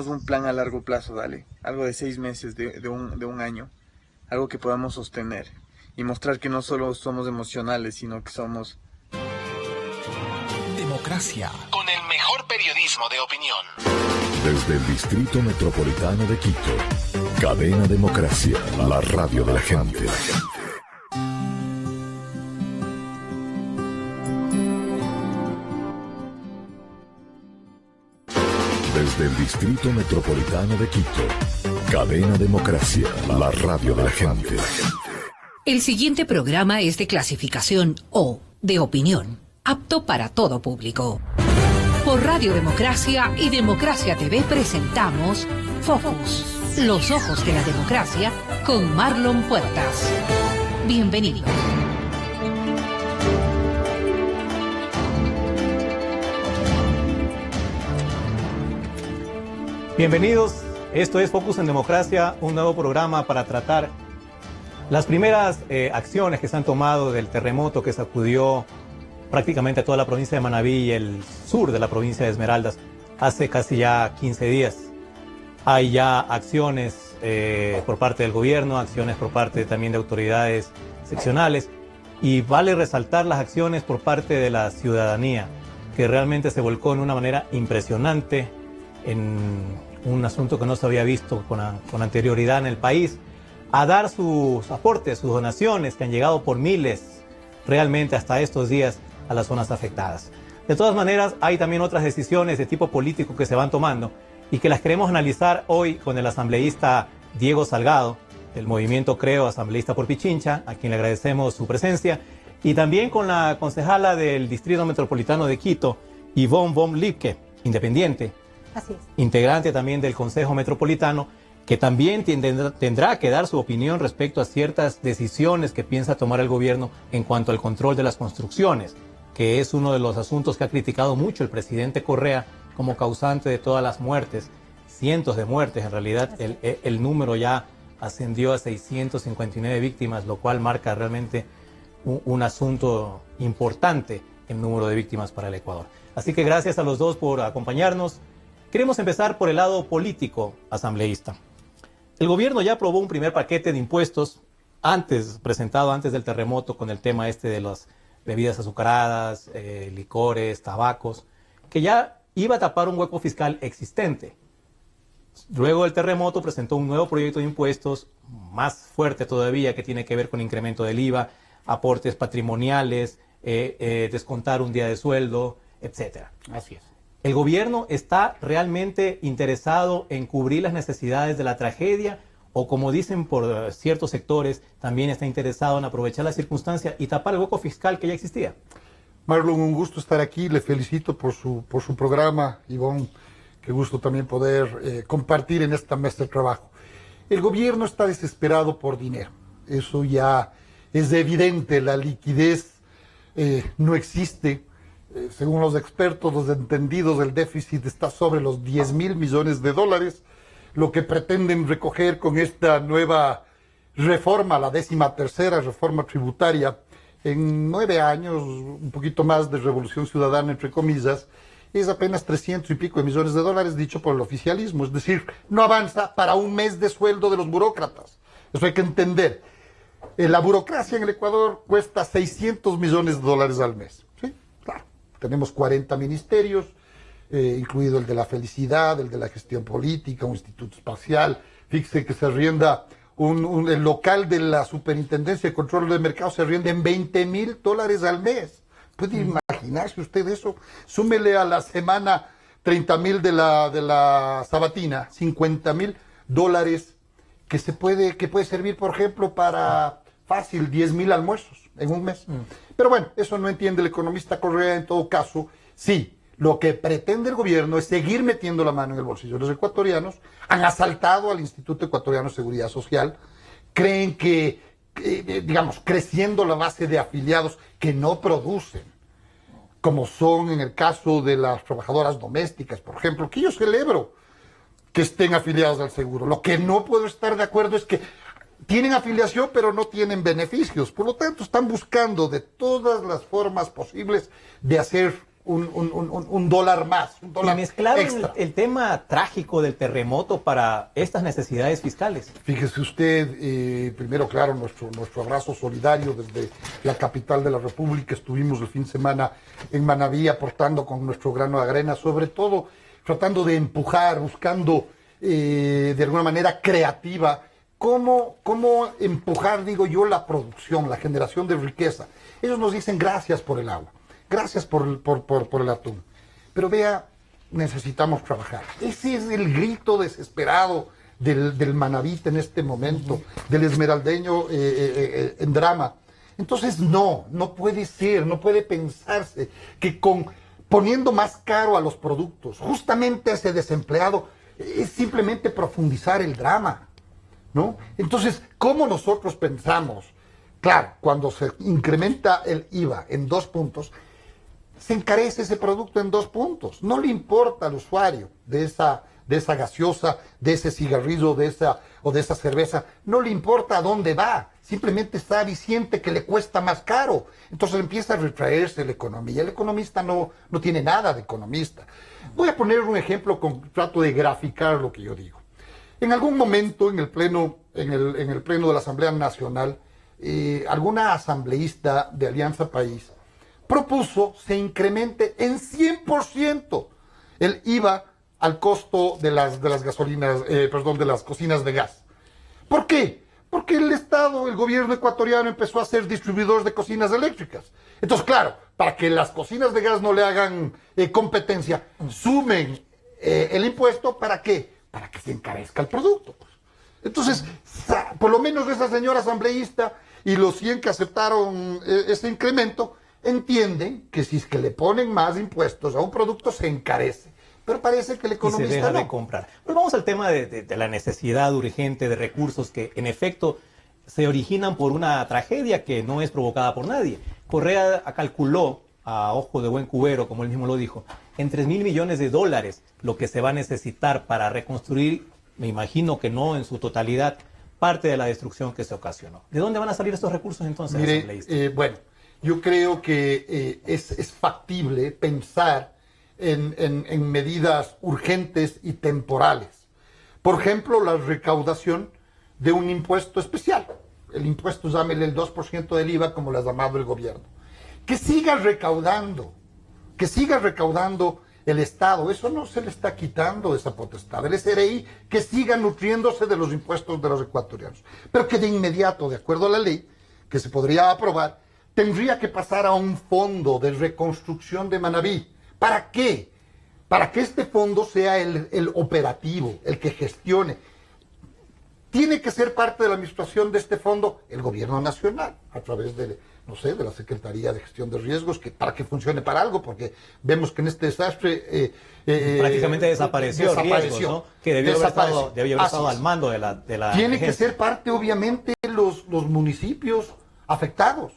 un plan a largo plazo, dale, algo de 6 meses, de un año, algo que podamos sostener y mostrar que no solo somos emocionales, sino que somos... Democracia, con el mejor periodismo de opinión. Desde el Distrito Metropolitano de Quito, Cadena Democracia, la radio de la gente. Desde el Distrito Metropolitano de Quito, Cadena Democracia, la radio de la gente. El siguiente programa es de clasificación O, de opinión, apto para todo público. Por Radio Democracia y Democracia TV presentamos Focus, los ojos de la democracia, con Marlon Puertas. Bienvenidos. Bienvenidos, esto es Focus en Democracia, un nuevo programa para tratar las primeras acciones que se han tomado del terremoto que sacudió prácticamente a toda la provincia de Manabí y el sur de la provincia de Esmeraldas hace casi ya 15 días. Hay ya acciones por parte del gobierno, acciones por parte también de autoridades seccionales, y vale resaltar las acciones por parte de la ciudadanía, que realmente se volcó en una manera impresionante en un asunto que no se había visto con anterioridad en el país, a dar sus aportes, sus donaciones, que han llegado por miles realmente hasta estos días a las zonas afectadas. De todas maneras, hay también otras decisiones de tipo político que se van tomando y que las queremos analizar hoy con el asambleísta Diego Salgado, del movimiento Creo, asambleísta por Pichincha, a quien le agradecemos su presencia, y también con la concejala del Distrito Metropolitano de Quito, Yvonne von Lipke, independiente. Así es. Integrante también del Consejo Metropolitano, que también tendrá que dar su opinión respecto a ciertas decisiones que piensa tomar el gobierno en cuanto al control de las construcciones, que es uno de los asuntos que ha criticado mucho el presidente Correa como causante de todas las muertes, cientos de muertes. En realidad el número ya ascendió a 659 víctimas, lo cual marca realmente un asunto importante, el número de víctimas para el Ecuador. Así que gracias a los dos por acompañarnos. Queremos empezar por el lado político, asambleísta. El gobierno ya aprobó un primer paquete de impuestos presentado antes del terremoto, con el tema de las bebidas azucaradas, licores, tabacos, que ya iba a tapar un hueco fiscal existente. Luego del terremoto presentó un nuevo proyecto de impuestos, más fuerte todavía, que tiene que ver con incremento del IVA, aportes patrimoniales, descontar un día de sueldo, etc. Así es. ¿El gobierno está realmente interesado en cubrir las necesidades de la tragedia, o, como dicen por ciertos sectores, también está interesado en aprovechar la circunstancia y tapar el hueco fiscal que ya existía? Marlon, un gusto estar aquí, le felicito por su programa. Ivonne, qué gusto también poder compartir en esta mesa de trabajo. El gobierno está desesperado por dinero, eso ya es evidente, la liquidez no existe. Según los expertos, los entendidos, el déficit está sobre los 10.000 millones de dólares, lo que pretenden recoger con esta nueva reforma, la 13ª reforma tributaria, en 9 años, un poquito más de revolución ciudadana, entre comillas, es apenas 300 y pico de millones de dólares, dicho por el oficialismo. Es decir, no avanza para un mes de sueldo de los burócratas. Eso hay que entender. La burocracia en el Ecuador cuesta 600 millones de dólares al mes. ¿Sí? Claro. Tenemos 40 ministerios, incluido el de la felicidad, el de la gestión política, un instituto espacial. Fíjese que se arrienda el local de la Superintendencia de Control de Mercado, se arrienda en $20.000 al mes. ¿Puede imaginarse usted eso? Súmele a la semana 30.000 de la sabatina, $50.000 que puede servir, por ejemplo, para fácil 10.000 almuerzos en un mes. Pero bueno, eso no entiende el economista Correa. En todo caso, sí, lo que pretende el gobierno es seguir metiendo la mano en el bolsillo de los ecuatorianos. Han asaltado al Instituto Ecuatoriano de Seguridad Social. Creen que, digamos, creciendo la base de afiliados que no producen, como son en el caso de las trabajadoras domésticas, por ejemplo, que yo celebro que estén afiliados al seguro. Lo que no puedo estar de acuerdo es que tienen afiliación pero no tienen beneficios. Por lo tanto, están buscando de todas las formas posibles de hacer un dólar más, un dólar y mezclaron extra. el tema trágico del terremoto para estas necesidades fiscales. Fíjese usted, primero, claro, nuestro abrazo solidario desde la capital de la República. Estuvimos el fin de semana en Manabí aportando con nuestro grano de arena, sobre todo tratando de empujar, buscando de alguna manera creativa, cómo empujar, digo yo, la producción, la generación de riqueza. Ellos nos dicen gracias por el agua, gracias por el atún. Pero vea, necesitamos trabajar. Ese es el grito desesperado del manabita en este momento, del esmeraldeño en drama. Entonces no puede ser, no puede pensarse que poniendo más caro a los productos, justamente a ese desempleado, es simplemente profundizar el drama, ¿no? Entonces, ¿cómo nosotros pensamos? Claro, cuando se incrementa el IVA en 2 puntos, se encarece ese producto en 2 puntos. No le importa al usuario de esa gaseosa, de ese cigarrillo, o de esa cerveza, no le importa a dónde va, simplemente sabe y siente que le cuesta más caro. Entonces empieza a retraerse la economía. El economista no tiene nada de economista. Voy a poner un ejemplo, trato de graficar lo que yo digo. En algún momento en el pleno de la Asamblea Nacional, alguna asambleísta de Alianza País propuso se incremente en 100% el IVA al costo de las gasolinas, de las cocinas de gas. ¿Por qué? Porque el Estado, el gobierno ecuatoriano empezó a ser distribuidor de cocinas eléctricas. Entonces, claro, para que las cocinas de gas no le hagan competencia, sumen el impuesto, ¿para qué? Para que se encarezca el producto. Entonces, por lo menos esa señora asambleísta y los 100 que aceptaron ese incremento, entienden que si es que le ponen más impuestos a un producto se encarece. Pero parece que el economista y se deja no. de comprar. Pero vamos al tema de la necesidad urgente de recursos que en efecto se originan por una tragedia que no es provocada por nadie. Correa calculó, a ojo de buen cubero, como él mismo lo dijo, en 3.000 millones de dólares lo que se va a necesitar para reconstruir, me imagino que no en su totalidad, parte de la destrucción que se ocasionó. ¿De dónde van a salir estos recursos entonces? Mire, bueno, yo creo que es factible pensar en medidas urgentes y temporales. Por ejemplo, la recaudación de un impuesto especial. El impuesto, llámele el 2% del IVA, como lo ha llamado el gobierno. Que siga recaudando el Estado. Eso no se le está quitando esa potestad. El SRI que siga nutriéndose de los impuestos de los ecuatorianos. Pero que de inmediato, de acuerdo a la ley, que se podría aprobar, tendría que pasar a un fondo de reconstrucción de Manabí. ¿Para qué? Para que este fondo sea el operativo, el que gestione. Tiene que ser parte de la administración de este fondo el gobierno nacional, a través de la Secretaría de Gestión de Riesgos, para que funcione para algo, porque vemos que en este desastre... prácticamente desapareció Riesgos, ¿no? Que debió haber estado al mando de la Tiene que ser parte, obviamente, los municipios afectados.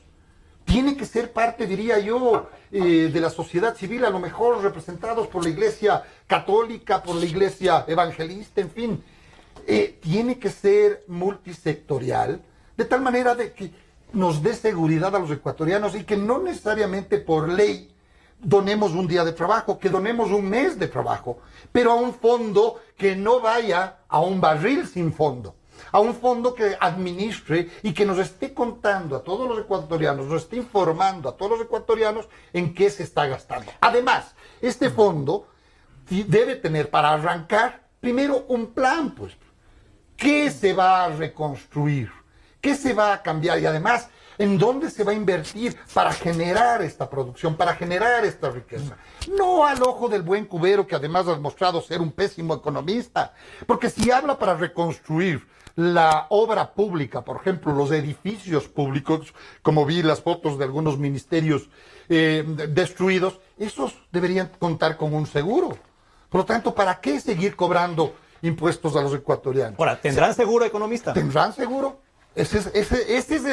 Tiene que ser parte, diría yo, de la sociedad civil, a lo mejor representados por la Iglesia Católica, por la Iglesia Evangelista, en fin. Tiene que ser multisectorial, de tal manera de que nos dé seguridad a los ecuatorianos y que no necesariamente por ley donemos un día de trabajo, que donemos un mes de trabajo, pero a un fondo que no vaya a un barril sin fondo. A un fondo que administre y que nos esté contando a todos los ecuatorianos, nos esté informando a todos los ecuatorianos en qué se está gastando. Además, este fondo debe tener para arrancar primero un plan, pues. ¿Qué se va a reconstruir? ¿Qué se va a cambiar? Y además, ¿en dónde se va a invertir para generar esta producción, para generar esta riqueza? No al ojo del buen cubero, que además ha mostrado ser un pésimo economista. Porque si habla para reconstruir la obra pública, por ejemplo, los edificios públicos, como vi las fotos de algunos ministerios destruidos, esos deberían contar con un seguro. Por lo tanto, ¿para qué seguir cobrando impuestos a los ecuatorianos? Ahora, ¿tendrán seguro, economista? ¿Tendrán seguro? Esa es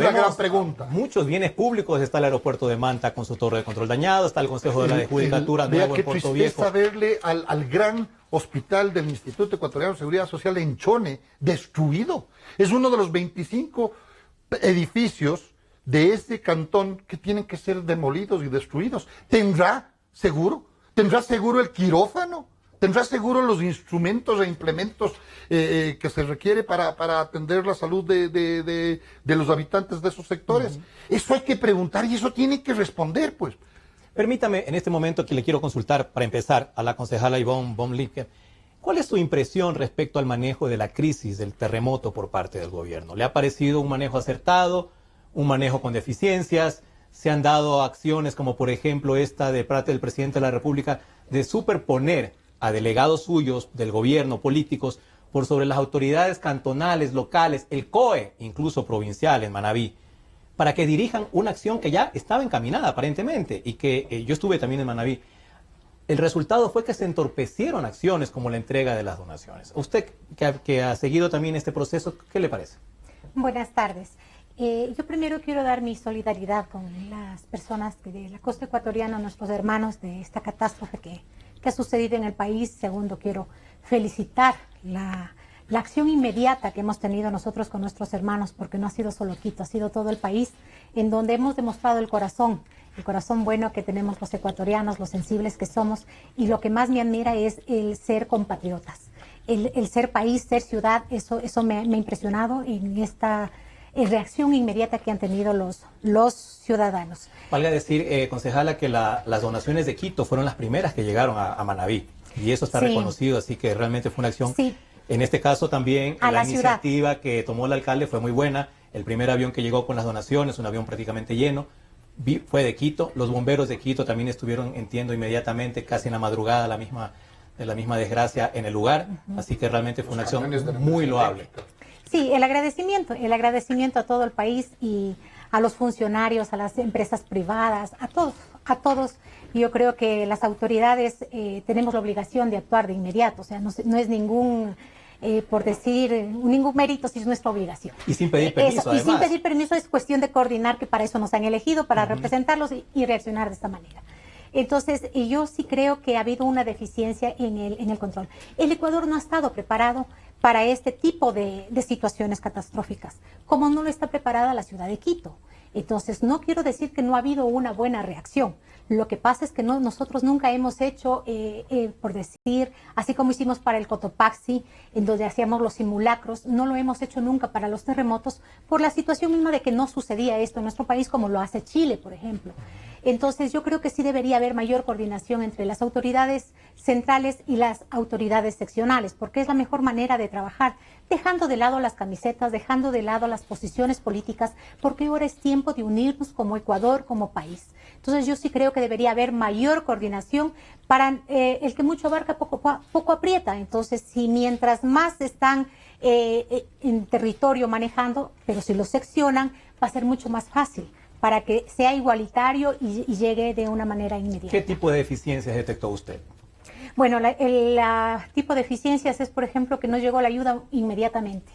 la gran pregunta. Muchos bienes públicos. Está el aeropuerto de Manta con su torre de control dañado, está el Consejo de la Judicatura nuevo en Puerto Viejo. Vea qué tristeza verle al gran hospital del Instituto Ecuatoriano de Seguridad Social en Chone destruido. Es uno de los 25 edificios de ese cantón que tienen que ser demolidos y destruidos. ¿Tendrá seguro? ¿Tendrá seguro el quirófano? ¿Tendrá seguro los instrumentos e implementos que se requiere para atender la salud de los habitantes de esos sectores? Eso hay que preguntar y eso tiene que responder, pues. Permítame en este momento que le quiero consultar, para empezar, a la concejala Ivonne von Lincker. ¿Cuál es su impresión respecto al manejo de la crisis del terremoto por parte del gobierno? ¿Le ha parecido un manejo acertado, un manejo con deficiencias? ¿Se han dado acciones como, por ejemplo, esta de parte del presidente de la República de superponer a delegados suyos del gobierno, políticos, por sobre las autoridades cantonales, locales, el COE, incluso provincial en Manabí, para que dirijan una acción que ya estaba encaminada aparentemente y que yo estuve también en Manabí? El resultado fue que se entorpecieron acciones como la entrega de las donaciones. Usted que ha seguido también este proceso, ¿qué le parece? Buenas tardes. Yo primero quiero dar mi solidaridad con las personas de la costa ecuatoriana, nuestros hermanos de esta catástrofe que ha sucedido en el país. Segundo, quiero felicitar la acción inmediata que hemos tenido nosotros con nuestros hermanos, porque no ha sido solo Quito, ha sido todo el país, en donde hemos demostrado el corazón bueno que tenemos los ecuatorianos, los sensibles que somos, y lo que más me admira es el ser compatriotas, el ser país, ser ciudad. Eso me ha impresionado en esta reacción inmediata que han tenido los ciudadanos. Valga decir, concejala, que las donaciones de Quito fueron las primeras que llegaron a Manabí, y eso está reconocido, así que realmente fue una acción. Sí. En este caso también la iniciativa que tomó el alcalde fue muy buena. El primer avión que llegó con las donaciones, un avión prácticamente lleno, fue de Quito. Los bomberos de Quito también estuvieron, entiendo, inmediatamente, casi en la madrugada, de la misma desgracia en el lugar. Así que realmente fue una acción muy loable. Sí, el agradecimiento a todo el país y a los funcionarios, a las empresas privadas, a todos. Yo creo que las autoridades tenemos la obligación de actuar de inmediato. O sea, no es ningún, por decir, ningún mérito, si es nuestra obligación. Y sin pedir permiso, además. Y sin pedir permiso, es cuestión de coordinar, que para eso nos han elegido, para representarlos y reaccionar de esta manera. Entonces, yo sí creo que ha habido una deficiencia en el control. El Ecuador no ha estado preparado para este tipo de situaciones catastróficas, como no lo está preparada la ciudad de Quito. Entonces, no quiero decir que no ha habido una buena reacción. Lo que pasa es que nosotros nunca hemos hecho, por decir, así como hicimos para el Cotopaxi, en donde hacíamos los simulacros, no lo hemos hecho nunca para los terremotos, por la situación misma de que no sucedía esto en nuestro país como lo hace Chile, por ejemplo. Entonces, yo creo que sí debería haber mayor coordinación entre las autoridades centrales y las autoridades seccionales, porque es la mejor manera de trabajar, dejando de lado las camisetas, dejando de lado las posiciones políticas, porque ahora es tiempo de unirnos como Ecuador, como país. Entonces, yo sí creo que debería haber mayor coordinación para el que mucho abarca, poco aprieta. Entonces, si mientras más están en territorio manejando, pero si lo seccionan, va a ser mucho más fácil para que sea igualitario y llegue de una manera inmediata. ¿Qué tipo de deficiencias detectó usted? Bueno, el tipo de deficiencias es, por ejemplo, que no llegó la ayuda inmediatamente.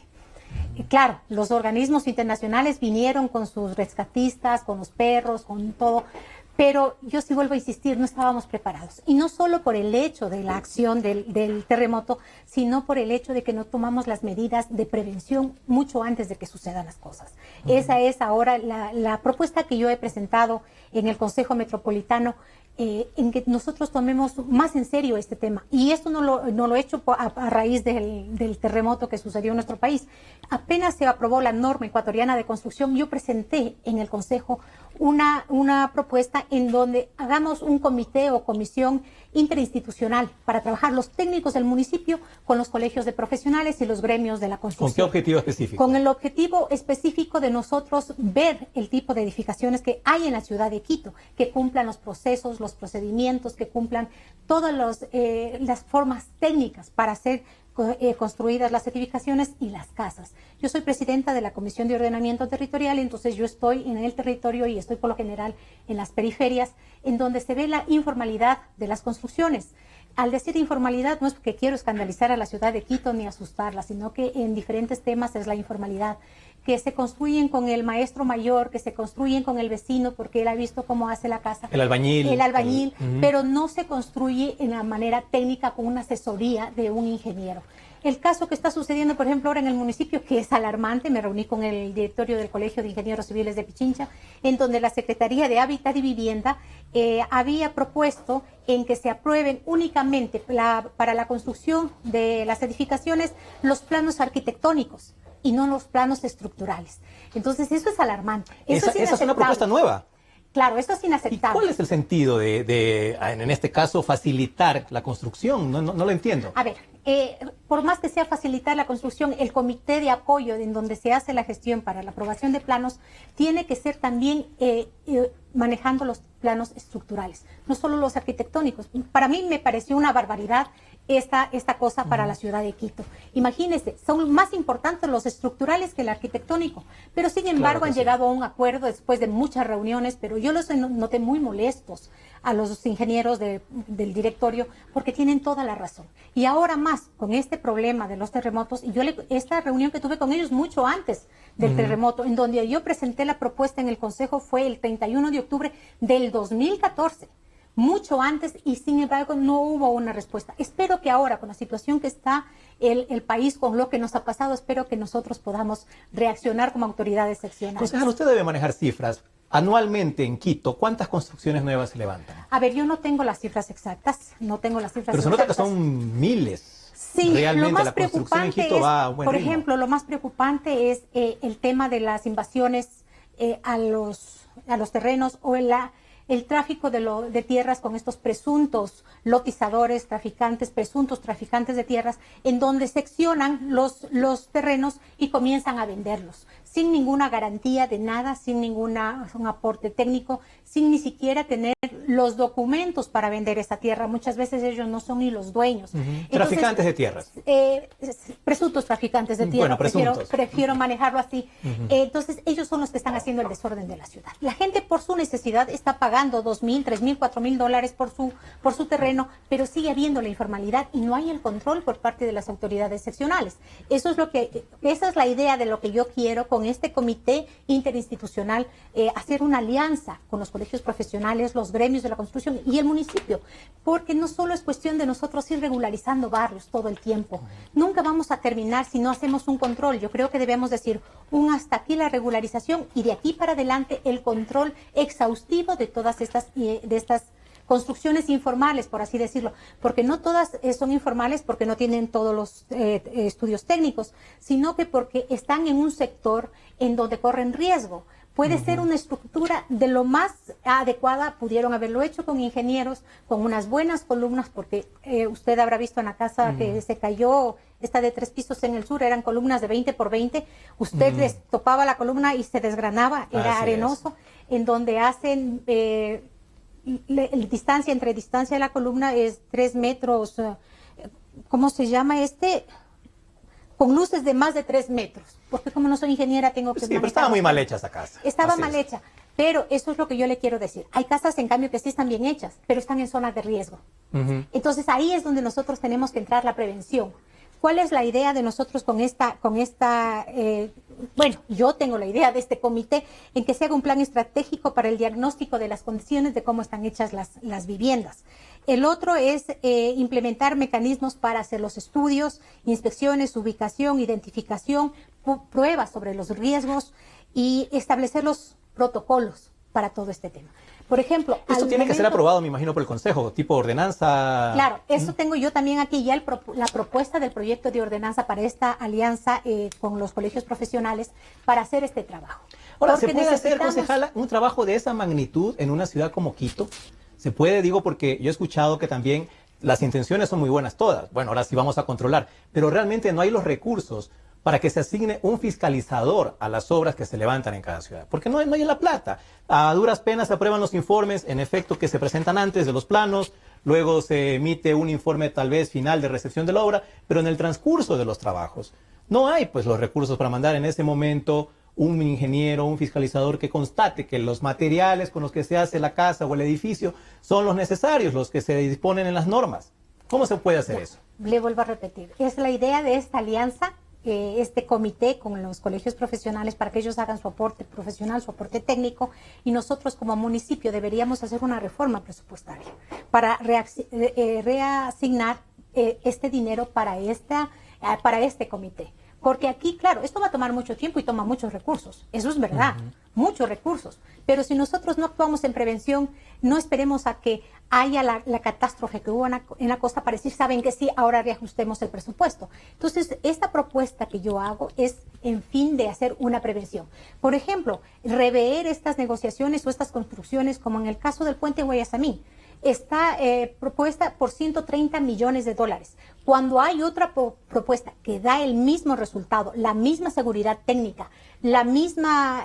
Claro, los organismos internacionales vinieron con sus rescatistas, con los perros, con todo, pero yo sí vuelvo a insistir, no estábamos preparados. Y no solo por el hecho de la acción del terremoto, sino por el hecho de que no tomamos las medidas de prevención mucho antes de que sucedan las cosas. Esa es ahora la propuesta que yo he presentado en el Consejo Metropolitano, en que nosotros tomemos más en serio este tema. Y esto no lo he hecho a raíz del terremoto que sucedió en nuestro país. Apenas se aprobó la norma ecuatoriana de construcción, yo presenté en el Consejo una propuesta en donde hagamos un comité o comisión interinstitucional para trabajar los técnicos del municipio con los colegios de profesionales y los gremios de la construcción. ¿Con qué objetivo específico? Con el objetivo específico de nosotros ver el tipo de edificaciones que hay en la ciudad de Quito, que cumplan los procesos, los procedimientos, que cumplan todas las formas técnicas para ser construidas las edificaciones y las casas. Yo soy presidenta de la Comisión de Ordenamiento Territorial, entonces yo estoy en el territorio y estoy por lo general en las periferias, en donde se ve la informalidad de las construcciones. Al decir informalidad no es porque quiero escandalizar a la ciudad de Quito ni asustarla, sino que en diferentes temas es la informalidad, que se construyen con el maestro mayor, que se construyen con el vecino porque él ha visto cómo hace la casa. El albañil. Pero no se construye en la manera técnica con una asesoría de un ingeniero. el caso que está sucediendo, por ejemplo, ahora en el municipio, que es alarmante, me reuní con el directorio del Colegio de Ingenieros Civiles de Pichincha, en donde la Secretaría de Hábitat y Vivienda había propuesto en que se aprueben únicamente para la construcción de las edificaciones los planos arquitectónicos y no los planos estructurales. Entonces, eso es alarmante. Esa es una propuesta nueva. Claro, esto es ¿Y inaceptable. cuál es el sentido en este caso, facilitar la construcción? No lo entiendo. A ver, por más que sea facilitar la construcción, el comité de apoyo en donde se hace la gestión para la aprobación de planos tiene que ser también manejando los planos estructurales, no solo los arquitectónicos. Para mí me pareció una barbaridad esta cosa para la ciudad de Quito. Imagínense, son más importantes los estructurales que el arquitectónico, pero sin embargo Claro que han sí. llegado a un acuerdo después de muchas reuniones, pero yo los noté muy molestos a los ingenieros del directorio porque tienen toda la razón. Y ahora más, con este problema de los terremotos, y esta reunión que tuve con ellos mucho antes del terremoto, en donde yo presenté la propuesta en el Consejo, fue el 31 de octubre del 2014. Mucho antes, y sin embargo no hubo una respuesta. Espero que ahora, con la situación que está el país, con lo que nos ha pasado, espero que nosotros podamos reaccionar como autoridades seccionales. Concejal, usted debe manejar cifras. Anualmente en Quito, ¿cuántas construcciones nuevas se levantan? A ver, yo no tengo las cifras exactas, no tengo las cifras Pero se nota que exactas. son miles. Sí, Realmente lo más la construcción en preocupante Quito es, va a buen por ritmo. ejemplo, lo más preocupante es el tema de las invasiones a los terrenos o el tráfico de tierras con estos presuntos lotizadores, presuntos traficantes de tierras, en donde seccionan los terrenos y comienzan a venderlos, sin ninguna garantía de nada, sin un aporte técnico, sin ni siquiera tener los documentos para vender esa tierra. Muchas veces ellos no son ni los dueños. Entonces, Traficantes de tierras. Presuntos traficantes de tierra, Bueno, prefiero manejarlo así. Entonces, ellos son los que están haciendo el desorden de la ciudad. La gente, por su necesidad, está pagando $2,000, $3,000, $4,000 por su terreno, pero sigue habiendo la informalidad y no hay el control por parte de las autoridades seccionales. Esa es la idea de lo que yo quiero con este comité interinstitucional, hacer una alianza con los colegios profesionales, los gremios de la construcción y el municipio, porque no solo es cuestión de nosotros ir regularizando barrios todo el tiempo. Nunca vamos a terminar si no hacemos un control. Yo creo que debemos decir hasta aquí la regularización y de aquí para adelante el control exhaustivo de todas estas construcciones informales, por así decirlo, porque no todas son informales porque no tienen todos los estudios técnicos, sino que porque están en un sector en donde corren riesgo. Puede ser una estructura de lo más adecuada, pudieron haberlo hecho con ingenieros, con unas buenas columnas, porque usted habrá visto en la casa que se cayó, esta de 3 pisos en el sur, eran columnas de 20 por 20, usted les topaba la columna y se desgranaba, era arenoso, en donde hacen... distancia de la columna es 3 metros, ¿cómo se llama con luces de más de 3 metros, porque como no soy ingeniera tengo que... Sí, pero estaba muy mal hecha esa casa. Estaba mal hecha, pero eso es lo que yo le quiero decir. Hay casas, en cambio, que sí están bien hechas, pero están en zonas de riesgo. Entonces ahí es donde nosotros tenemos que entrar la prevención. ¿Cuál es la idea de nosotros con esta bueno, yo tengo la idea de este comité en que se haga un plan estratégico para el diagnóstico de las condiciones de cómo están hechas las viviendas. El otro es implementar mecanismos para hacer los estudios, inspecciones, ubicación, identificación, pruebas sobre los riesgos y establecer los protocolos para todo este tema. Por ejemplo, esto tiene que ser aprobado, me imagino, por el Consejo, tipo ordenanza. Claro, eso tengo yo también aquí ya la propuesta del proyecto de ordenanza para esta alianza con los colegios profesionales para hacer este trabajo. Ahora, ¿se puede hacer, concejala, un trabajo de esa magnitud en una ciudad como Quito? Se puede, digo, porque yo he escuchado que también las intenciones son muy buenas todas. Bueno, ahora sí vamos a controlar, pero realmente no hay los recursos para que se asigne un fiscalizador a las obras que se levantan en cada ciudad. Porque no hay la plata. A duras penas se aprueban los informes, en efecto, que se presentan antes de los planos, luego se emite un informe tal vez final de recepción de la obra, pero en el transcurso de los trabajos no hay pues los recursos para mandar en ese momento un ingeniero, un fiscalizador que constate que los materiales con los que se hace la casa o el edificio son los necesarios, los que se disponen en las normas. ¿Cómo se puede hacer eso? Le vuelvo a repetir, es la idea de esta alianza, este comité con los colegios profesionales para que ellos hagan su aporte profesional, su aporte técnico, y nosotros como municipio deberíamos hacer una reforma presupuestaria para reasignar este dinero para este comité. Porque aquí, claro, esto va a tomar mucho tiempo y toma muchos recursos. Eso es verdad, muchos recursos. Pero si nosotros no actuamos en prevención, no esperemos a que haya la catástrofe que hubo en la costa para decir, saben que sí, ahora reajustemos el presupuesto. Entonces, esta propuesta que yo hago es en fin de hacer una prevención. Por ejemplo, rever estas negociaciones o estas construcciones, como en el caso del puente Guayasamín. Está propuesta por 130 millones de dólares. Cuando hay otra propuesta que da el mismo resultado, la misma seguridad técnica, la misma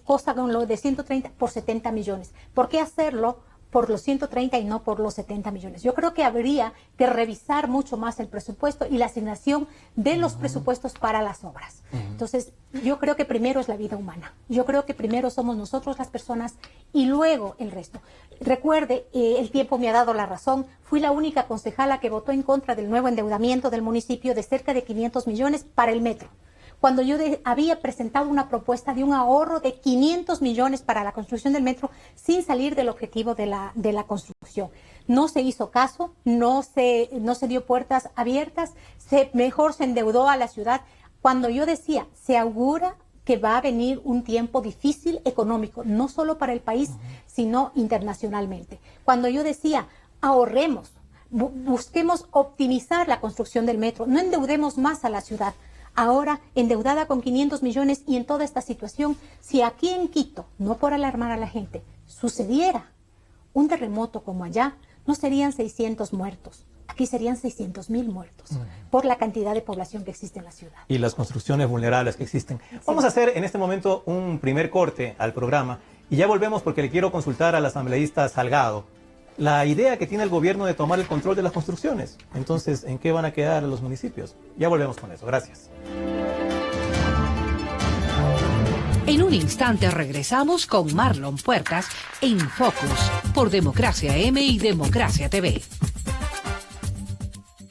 cosa con lo de 130 por 70 millones. ¿Por qué hacerlo por los 130 y no por los 70 millones? Yo creo que habría que revisar mucho más el presupuesto y la asignación de los presupuestos para las obras. Entonces, yo creo que primero es la vida humana. Yo creo que primero somos nosotros las personas y luego el resto. Recuerde, el tiempo me ha dado la razón. Fui la única concejala que votó en contra del nuevo endeudamiento del municipio de cerca de 500 millones para el metro. Cuando yo había presentado una propuesta de un ahorro de 500 millones para la construcción del metro sin salir del objetivo de la construcción. No se hizo caso, no se dio puertas abiertas, mejor se endeudó a la ciudad. Cuando yo decía, se augura que va a venir un tiempo difícil económico, no solo para el país, sino internacionalmente. Cuando yo decía, ahorremos, busquemos optimizar la construcción del metro, no endeudemos más a la ciudad. Ahora, endeudada con 500 millones y en toda esta situación, si aquí en Quito, no por alarmar a la gente, sucediera un terremoto como allá, no serían 600 muertos. Aquí serían 600.000 muertos por la cantidad de población que existe en la ciudad. Y las construcciones vulnerables que existen. Sí. Vamos a hacer en este momento un primer corte al programa y ya volvemos porque le quiero consultar al asambleísta Salgado la idea que tiene el gobierno de tomar el control de las construcciones. Entonces, ¿en qué van a quedar los municipios? Ya volvemos con eso. Gracias. En un instante regresamos con Marlon Puertas en Focus por Democracia M y Democracia TV.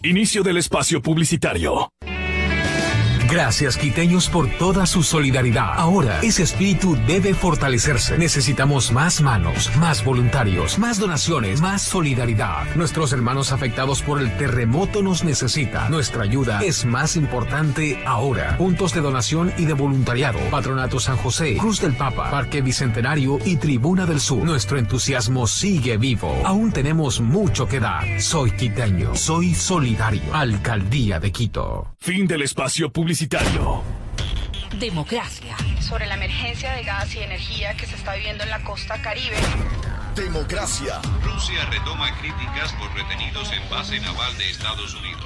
Inicio del espacio publicitario. Gracias, quiteños, por toda su solidaridad. Ahora, ese espíritu debe fortalecerse. Necesitamos más manos, más voluntarios, más donaciones, más solidaridad. Nuestros hermanos afectados por el terremoto nos necesitan. Nuestra ayuda es más importante ahora. Puntos de donación y de voluntariado. Patronato San José, Cruz del Papa, Parque Bicentenario y Tribuna del Sur. Nuestro entusiasmo sigue vivo. Aún tenemos mucho que dar. Soy quiteño. Soy solidario. Alcaldía de Quito. Fin del espacio publicitario. Democracia. Sobre la emergencia de gas y energía que se está viviendo en la costa Caribe. Democracia. Rusia retoma críticas por retenidos en base naval de Estados Unidos.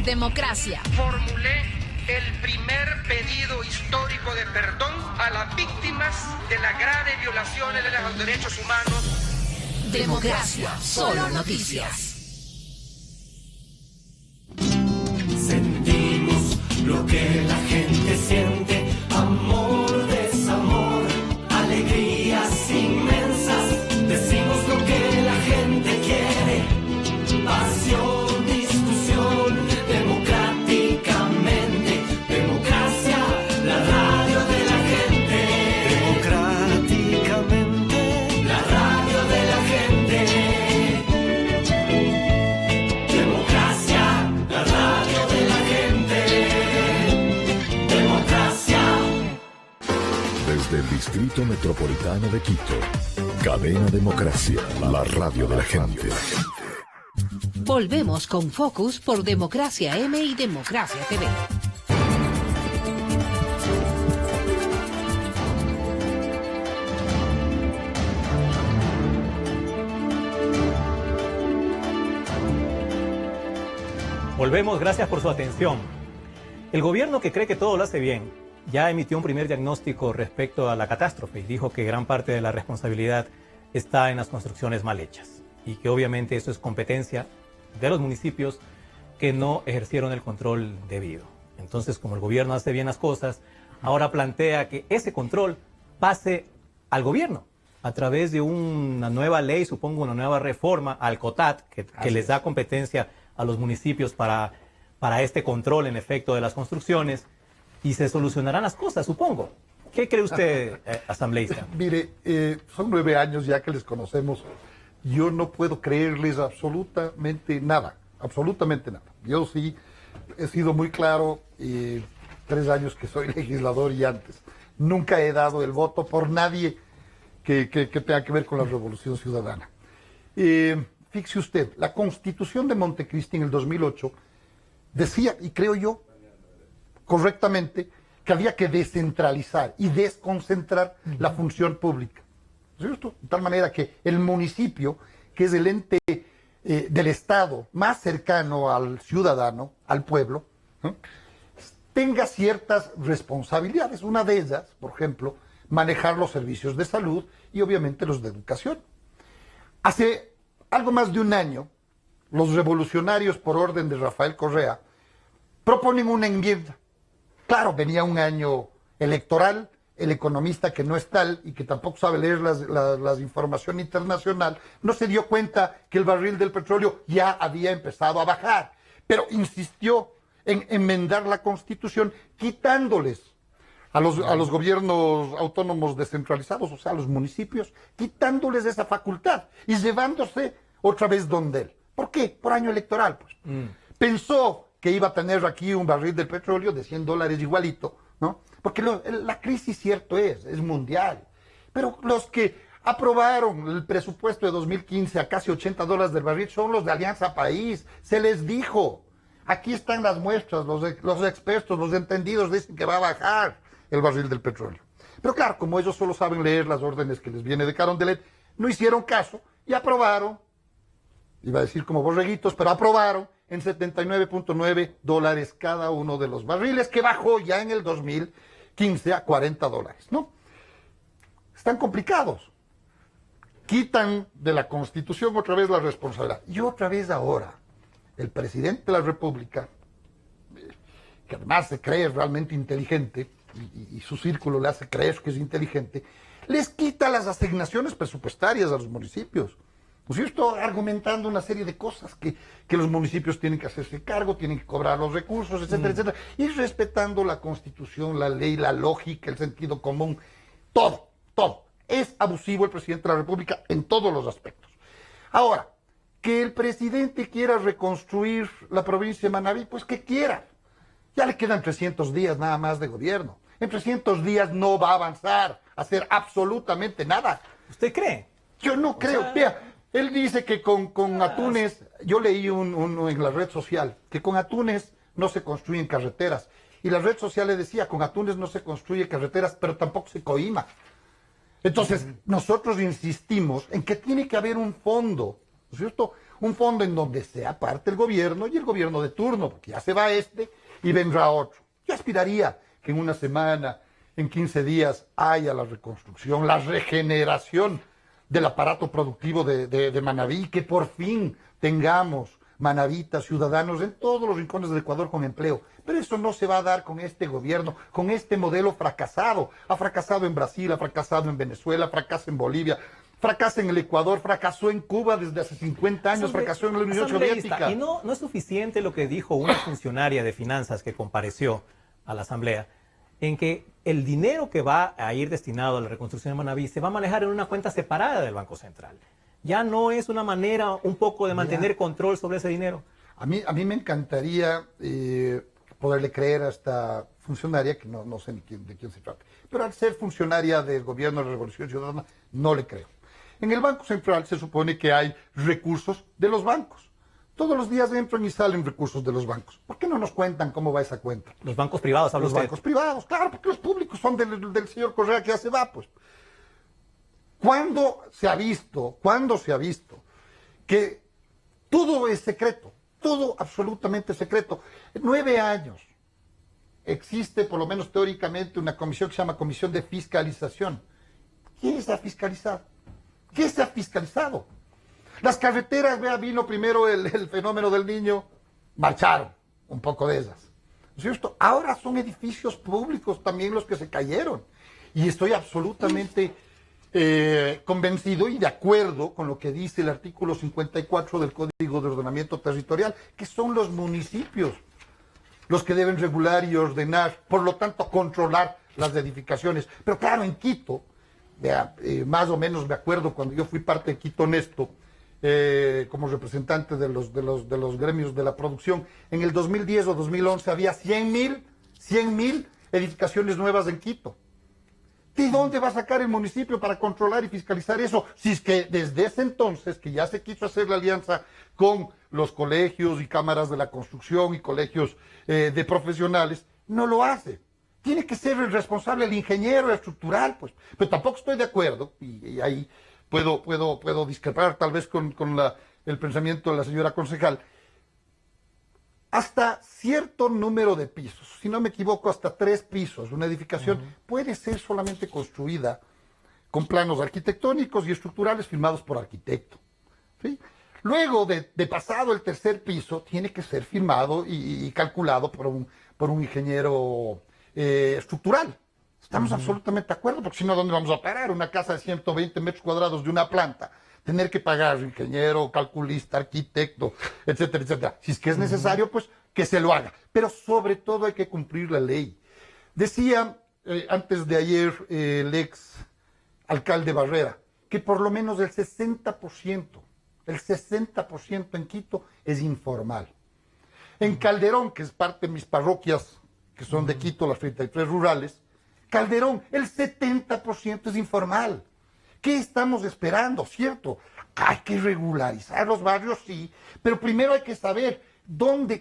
Democracia. Formulé el primer pedido histórico de perdón a las víctimas de las graves violaciones de los derechos humanos. Democracia. Solo noticias. Sentimos lo que la gente siente, amor, desamor, alegrías inmensas. Decimos lo que la gente quiere, pasión, discusión, democráticamente. Democracia, la radio de la gente. Democráticamente, la radio de la gente. Democracia, la radio de la gente. Democracia. Desde el Distrito Metropolitano de Quito, Cadena Democracia, la radio de la gente. Volvemos con Focus por Democracia M y Democracia TV. Volvemos, gracias por su atención. El gobierno, que cree que todo lo hace bien, ya emitió un primer diagnóstico respecto a la catástrofe y dijo que gran parte de la responsabilidad está en las construcciones mal hechas y que obviamente eso es competencia de los municipios que no ejercieron el control debido. Entonces, como el gobierno hace bien las cosas, ahora plantea que ese control pase al gobierno a través de una nueva ley, supongo una nueva reforma al COTAT, que les da competencia a los municipios para este control en efecto de las construcciones, y se solucionarán las cosas, supongo. ¿Qué cree usted, asambleísta? Mire, son 9 años ya que les conocemos. Yo no puedo creerles absolutamente nada. absolutamente nada. Yo sí he sido muy claro, 3 años que soy legislador y antes. Nunca he dado el voto por nadie que tenga que ver con la Revolución Ciudadana. Fíjese usted, la Constitución de Montecristi en el 2008 decía, y creo yo correctamente, que había que descentralizar y desconcentrar la función pública. ¿Cierto? De tal manera que el municipio, que es el ente del Estado más cercano al ciudadano, al pueblo, tenga ciertas responsabilidades. Una de ellas, por ejemplo, manejar los servicios de salud y obviamente los de educación. Hace algo más de un año, los revolucionarios, por orden de Rafael Correa, proponen una enmienda. Claro, venía un año electoral, el economista que no es tal y que tampoco sabe leer la información internacional, no se dio cuenta que el barril del petróleo ya había empezado a bajar, pero insistió en enmendar la Constitución quitándoles a los gobiernos autónomos descentralizados, o sea, a los municipios, quitándoles esa facultad y llevándose otra vez donde él. ¿Por qué? Por año electoral, pues. Pensó que iba a tener aquí un barril del petróleo de $100 igualito, ¿no? Porque la crisis, cierto es mundial. Pero los que aprobaron el presupuesto de 2015 a casi $80 del barril son los de Alianza País. Se les dijo, aquí están las muestras, los expertos, los entendidos dicen que va a bajar el barril del petróleo. Pero claro, como ellos solo saben leer las órdenes que les viene de Carondelet, no hicieron caso y aprobaron, iba a decir como borreguitos, pero aprobaron en $79.9 cada uno de los barriles, que bajó ya en el 2015 a $40, ¿no? Están complicados. Quitan de la Constitución otra vez la responsabilidad. Y otra vez ahora, el presidente de la República, que además se cree realmente inteligente, y su círculo le hace creer que es inteligente, les quita las asignaciones presupuestarias a los municipios. Pues yo estoy argumentando una serie de cosas que los municipios tienen que hacerse cargo, tienen que cobrar los recursos, etcétera, etcétera, y respetando la Constitución, la ley, la lógica, el sentido común, todo. Es abusivo el presidente de la República en todos los aspectos. Ahora, que el presidente quiera reconstruir la provincia de Manabí, pues que quiera. Ya le quedan 300 días nada más de gobierno. En 300 días no va a avanzar, a hacer absolutamente nada. ¿Usted cree? Yo no creo. Vea, él dice que con atunes, yo leí uno en la red social, que con atunes no se construyen carreteras. Y la red social le decía, con atunes no se construyen carreteras, pero tampoco se coima. Entonces, nosotros insistimos en que tiene que haber un fondo, ¿no es cierto? Un fondo en donde sea parte el gobierno y el gobierno de turno, porque ya se va este y vendrá otro. Yo aspiraría que en una semana, en 15 días, haya la reconstrucción, la regeneración del aparato productivo de Manabí, que por fin tengamos manavitas, ciudadanos en todos los rincones del Ecuador con empleo. Pero eso no se va a dar con este gobierno, con este modelo fracasado. Ha fracasado en Brasil, ha fracasado en Venezuela, fracasa en Bolivia, fracasa en el Ecuador, fracasó en Cuba desde hace 50 años, fracasó en la Unión Soviética. Y no es suficiente lo que dijo una funcionaria de finanzas que compareció a la Asamblea, en que el dinero que va a ir destinado a la reconstrucción de Manabí se va a manejar en una cuenta separada del Banco Central. Ya no es una manera un poco de mantener control sobre ese dinero. A mí me encantaría poderle creer a esta funcionaria, que no sé de quién se trata, pero al ser funcionaria del gobierno de la Revolución Ciudadana, no le creo. En el Banco Central se supone que hay recursos de los bancos. Todos los días entran y salen recursos de los bancos. ¿Por qué no nos cuentan cómo va esa cuenta? Los bancos privados, habla usted. Los bancos privados, claro, porque los públicos son del señor Correa, que ya se va, pues. ¿Cuándo se ha visto que todo es secreto? Todo absolutamente secreto. 9 años existe, por lo menos teóricamente, una comisión que se llama Comisión de Fiscalización. ¿Quién se ha fiscalizado? ¿Qué se ha fiscalizado? Las carreteras, vea, vino primero el fenómeno del Niño, marcharon un poco de ellas. ¿No es cierto? Ahora son edificios públicos también los que se cayeron. Y estoy absolutamente convencido y de acuerdo con lo que dice el artículo 54 del Código de Ordenamiento Territorial, que son los municipios los que deben regular y ordenar, por lo tanto controlar las edificaciones. Pero claro, en Quito, vea, más o menos me acuerdo cuando yo fui parte de Quito Honesto, como representante de los gremios de la producción. En el 2010 o 2011 había 100.000 edificaciones nuevas en Quito. ¿De dónde va a sacar el municipio para controlar y fiscalizar eso? Si es que desde ese entonces, que ya se quiso hacer la alianza con los colegios y cámaras de la construcción y colegios de profesionales, no lo hace. Tiene que ser el responsable, el ingeniero estructural, pues. Pero tampoco estoy de acuerdo, y ahí puedo discrepar tal vez con el pensamiento de la señora concejal. Hasta cierto número de pisos, si no me equivoco, hasta 3 pisos, una edificación puede ser solamente construida con planos arquitectónicos y estructurales firmados por arquitecto, ¿sí? Luego de pasado el 3er piso, tiene que ser firmado y calculado por un ingeniero estructural. Estamos absolutamente de acuerdo, porque si no, ¿dónde vamos a parar? Una casa de 120 metros cuadrados de una planta, tener que pagar ingeniero, calculista, arquitecto, etcétera, etcétera. Si es que es necesario, pues que se lo haga. Pero sobre todo hay que cumplir la ley. Decía antes de ayer el ex alcalde Barrera que por lo menos el 60% en Quito es informal. En Calderón, que es parte de mis parroquias, que son de Quito, las 33 rurales, Calderón, el 70% es informal. ¿Qué estamos esperando, cierto? Hay que regularizar los barrios, sí, pero primero hay que saber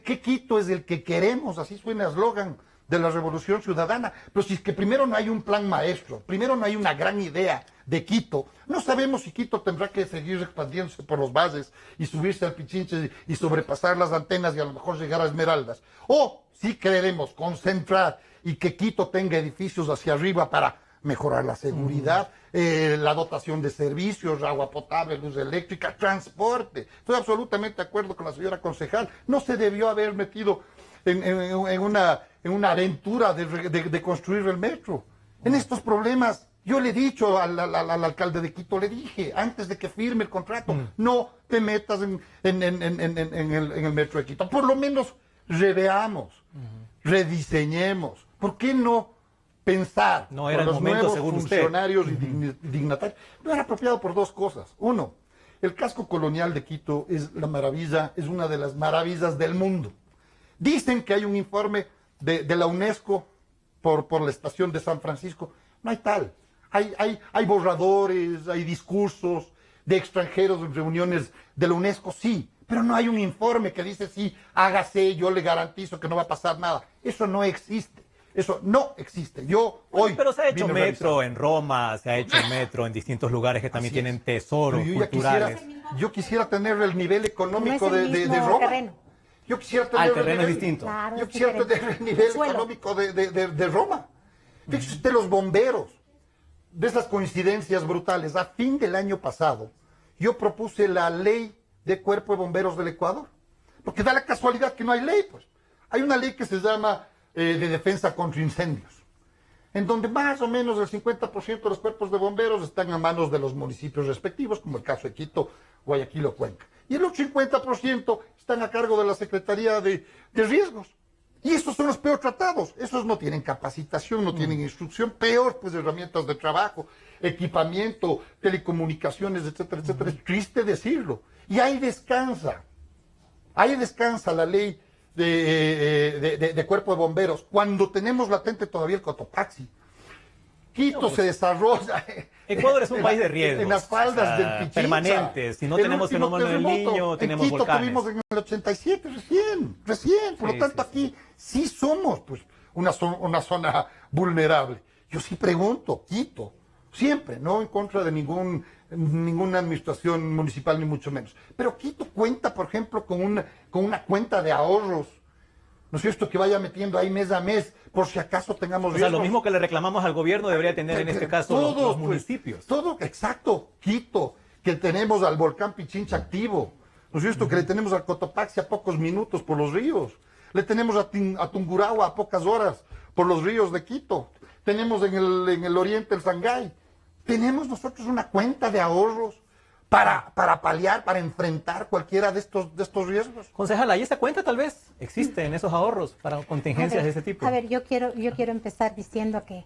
qué Quito es el que queremos, así suena el eslogan de la Revolución Ciudadana. Pero si es que primero no hay un plan maestro, primero no hay una gran idea de Quito, no sabemos si Quito tendrá que seguir expandiéndose por los valles y subirse al Pichinche y sobrepasar las antenas y a lo mejor llegar a Esmeraldas, o si queremos concentrar y que Quito tenga edificios hacia arriba para mejorar la seguridad, la dotación de servicios, agua potable, luz eléctrica, transporte. Estoy absolutamente de acuerdo con la señora concejal. No se debió haber metido en una aventura de construir el metro. En estos problemas, yo le he dicho al alcalde de Quito, le dije, antes de que firme el contrato, no te metas en el metro de Quito. Por lo menos reveamos, rediseñemos. ¿Por qué no pensar no era con los momento, nuevos según funcionarios y dignatarios? No era apropiado por 2 cosas. Uno, el casco colonial de Quito es la maravilla, es una de las maravillas del mundo. Dicen que hay un informe de la UNESCO por la estación de San Francisco. No hay tal. Hay borradores, hay discursos de extranjeros en reuniones de la UNESCO, sí, pero no hay un informe que dice, sí, hágase, yo le garantizo que no va a pasar nada. Eso no existe. Eso no existe. Pero se ha hecho metro en Roma, se ha hecho metro en distintos lugares que también tienen tesoros culturales. Yo quisiera tener el nivel económico de Roma. Terreno. Yo quisiera tener el terreno es distinto. Claro, yo quisiera tener el nivel económico de Roma. Fíjese usted, los bomberos, de esas coincidencias brutales. A fin del año pasado, yo propuse la ley de cuerpo de bomberos del Ecuador. Porque da la casualidad que no hay ley, pues. Hay una ley que se llama de defensa contra incendios, en donde más o menos el 50% de los cuerpos de bomberos están a manos de los municipios respectivos, como el caso de Quito, Guayaquil o Cuenca. Y el otro 50% están a cargo de la Secretaría de Riesgos. Y estos son los peor tratados. Esos no tienen capacitación, no tienen instrucción, peor pues herramientas de trabajo, equipamiento, telecomunicaciones, etcétera, etcétera. Es triste decirlo. Y ahí descansa la ley de cuerpo de bomberos, cuando tenemos latente todavía el Cotopaxi. Quito se desarrolla. Ecuador es un país de riesgos. En las faldas del Pichincha. Permanentes. Si no tenemos fenómeno del Niño, tenemos Quito volcanes. tuvimos en el 87, recién. Por lo tanto, aquí sí somos pues una zona vulnerable. Yo sí pregunto, Quito, siempre, no en contra de ninguna administración municipal, ni mucho menos. Pero Quito cuenta, por ejemplo, con una cuenta de ahorros, ¿no es cierto?, que vaya metiendo ahí mes a mes, por si acaso tengamos riesgos. O sea, lo mismo que le reclamamos al gobierno debería tener en este caso los municipios. Todo, exacto. Quito, que tenemos al volcán Pichincha activo, ¿no es cierto?, que le tenemos al Cotopaxi a pocos minutos por los ríos, le tenemos a Tungurahua a pocas horas por los ríos de Quito, tenemos en el oriente el Sangay. Tenemos nosotros una cuenta de ahorros para paliar, para enfrentar cualquiera de estos riesgos. Concejala, ¿y esa cuenta tal vez existe en esos ahorros para contingencias de ese tipo? A ver, yo quiero empezar diciendo que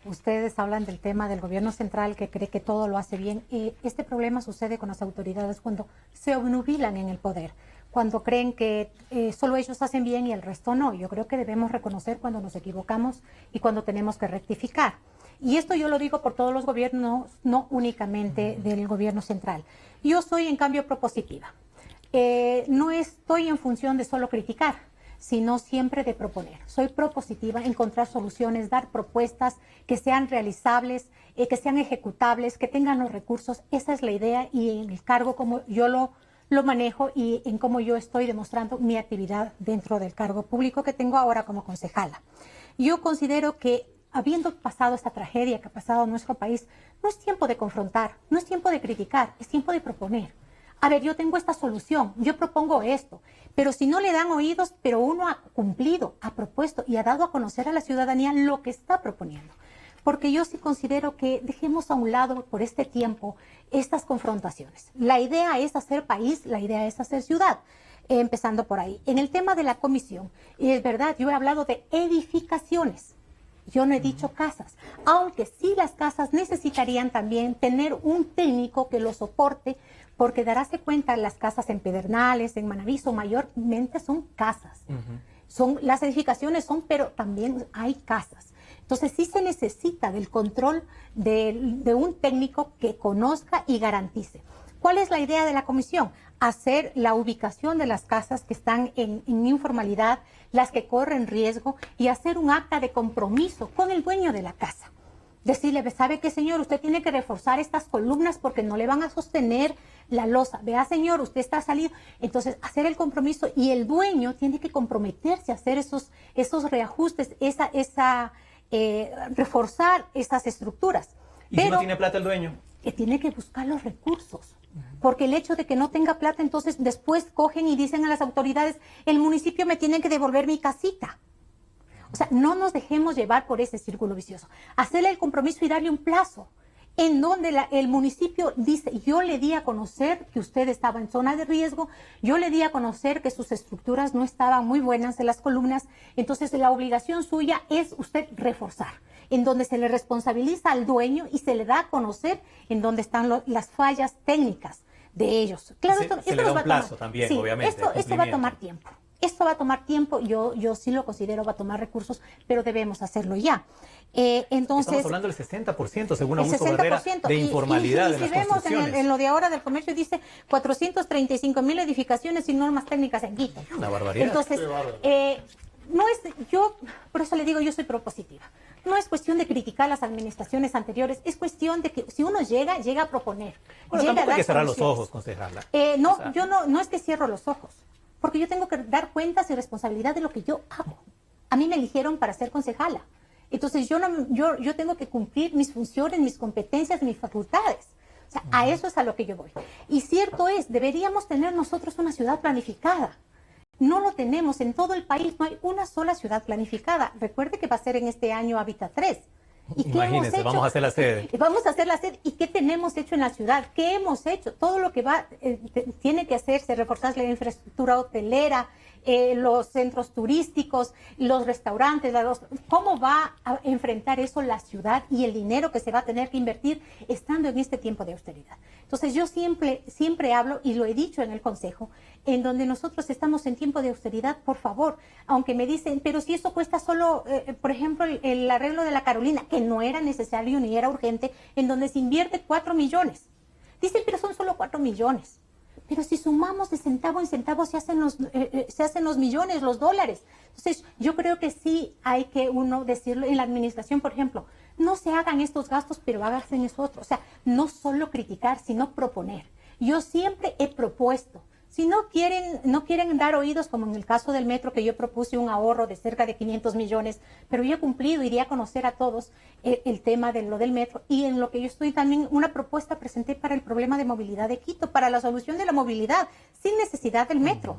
ustedes hablan del tema del gobierno central que cree que todo lo hace bien. Este problema sucede con las autoridades cuando se obnubilan en el poder, cuando creen que solo ellos hacen bien y el resto no. Yo creo que debemos reconocer cuando nos equivocamos y cuando tenemos que rectificar. Y esto yo lo digo por todos los gobiernos, no únicamente del gobierno central. Yo soy, en cambio, propositiva. No estoy en función de solo criticar, sino siempre de proponer. Soy propositiva, encontrar soluciones, dar propuestas que sean realizables, que sean ejecutables, que tengan los recursos. Esa es la idea y en el cargo como yo lo manejo y en cómo yo estoy demostrando mi actividad dentro del cargo público que tengo ahora como concejala. Yo considero que habiendo pasado esta tragedia que ha pasado en nuestro país, no es tiempo de confrontar, no es tiempo de criticar, es tiempo de proponer. A ver, yo tengo esta solución, yo propongo esto, pero si no le dan oídos, pero uno ha cumplido, ha propuesto y ha dado a conocer a la ciudadanía lo que está proponiendo. Porque yo sí considero que dejemos a un lado por este tiempo estas confrontaciones. La idea es hacer país, la idea es hacer ciudad, empezando por ahí. En el tema de la comisión, es verdad, yo he hablado de edificaciones. Yo no he dicho casas, aunque sí las casas necesitarían también tener un técnico que lo soporte, porque daráse cuenta, las casas en Pedernales, en Manaví, mayormente son casas. Las edificaciones son, pero también hay casas. Entonces sí se necesita del control de un técnico que conozca y garantice. ¿Cuál es la idea de la comisión? Hacer la ubicación de las casas que están en informalidad, las que corren riesgo, y hacer un acta de compromiso con el dueño de la casa. Decirle, ¿sabe qué, señor? Usted tiene que reforzar estas columnas porque no le van a sostener la losa. Vea, señor, usted está salido. Entonces, hacer el compromiso y el dueño tiene que comprometerse a hacer esos reajustes, reforzar esas estructuras. ¿Y si no tiene plata el dueño? Que tiene que buscar los recursos. Porque el hecho de que no tenga plata, entonces después cogen y dicen a las autoridades, el municipio me tiene que devolver mi casita. O sea, no nos dejemos llevar por ese círculo vicioso. Hacerle el compromiso y darle un plazo en donde el municipio dice, yo le di a conocer que usted estaba en zona de riesgo, yo le di a conocer que sus estructuras no estaban muy buenas en las columnas, entonces la obligación suya es usted reforzar, en donde se le responsabiliza al dueño y se le da a conocer en dónde están las fallas técnicas de ellos. Claro, se le da un plazo también, sí, obviamente. Esto va a tomar tiempo. Esto va a tomar tiempo, yo sí lo considero, va a tomar recursos, pero debemos hacerlo ya. Entonces, estamos hablando del 60%, según Augusto Barrera, de informalidad en las construcciones. Si vemos en lo de ahora del comercio, dice 435,000 edificaciones sin normas técnicas en Quito. Una barbaridad. Entonces, por eso le digo, yo soy propositiva. No es cuestión de criticar las administraciones anteriores, es cuestión de que si uno llega a proponer. Bueno, tampoco hay que cerrar los ojos, concejala. Yo no es que cierro los ojos, porque yo tengo que dar cuentas y responsabilidad de lo que yo hago. A mí me eligieron para ser concejala. Entonces yo tengo que cumplir mis funciones, mis competencias, mis facultades. O sea, a eso es a lo que yo voy. Y cierto es, deberíamos tener nosotros una ciudad planificada. No lo tenemos, en todo el país no hay una sola ciudad planificada. Recuerde que va a ser en este año Hábitat 3. ¿Y qué hemos hecho? Vamos a hacer la sede. Vamos a hacer la sede. ¿Y qué tenemos hecho en la ciudad? ¿Qué hemos hecho? Todo lo que tiene que hacerse, reforzar la infraestructura hotelera, los centros turísticos, los restaurantes, ¿cómo va a enfrentar eso la ciudad y el dinero que se va a tener que invertir estando en este tiempo de austeridad? Entonces yo siempre hablo, y lo he dicho en el Consejo, en donde nosotros estamos en tiempo de austeridad, por favor, aunque me dicen, pero si eso cuesta solo, por ejemplo, el arreglo de la Carolina, que no era necesario ni era urgente, en donde se invierte 4 millones. Dicen, pero son solo 4 millones. Pero si sumamos de centavo en centavo se hacen los millones, los dólares. Entonces, yo creo que sí hay que uno decirlo en la administración, por ejemplo, no se hagan estos gastos, pero háganse en eso otro. O sea, no solo criticar, sino proponer. Yo siempre he propuesto. Si no quieren dar oídos, como en el caso del metro, que yo propuse un ahorro de cerca de 500 millones, pero yo he cumplido, iría a conocer a todos el tema de lo del metro, y en lo que yo estoy también, una propuesta presenté para el problema de movilidad de Quito, para la solución de la movilidad, sin necesidad del metro,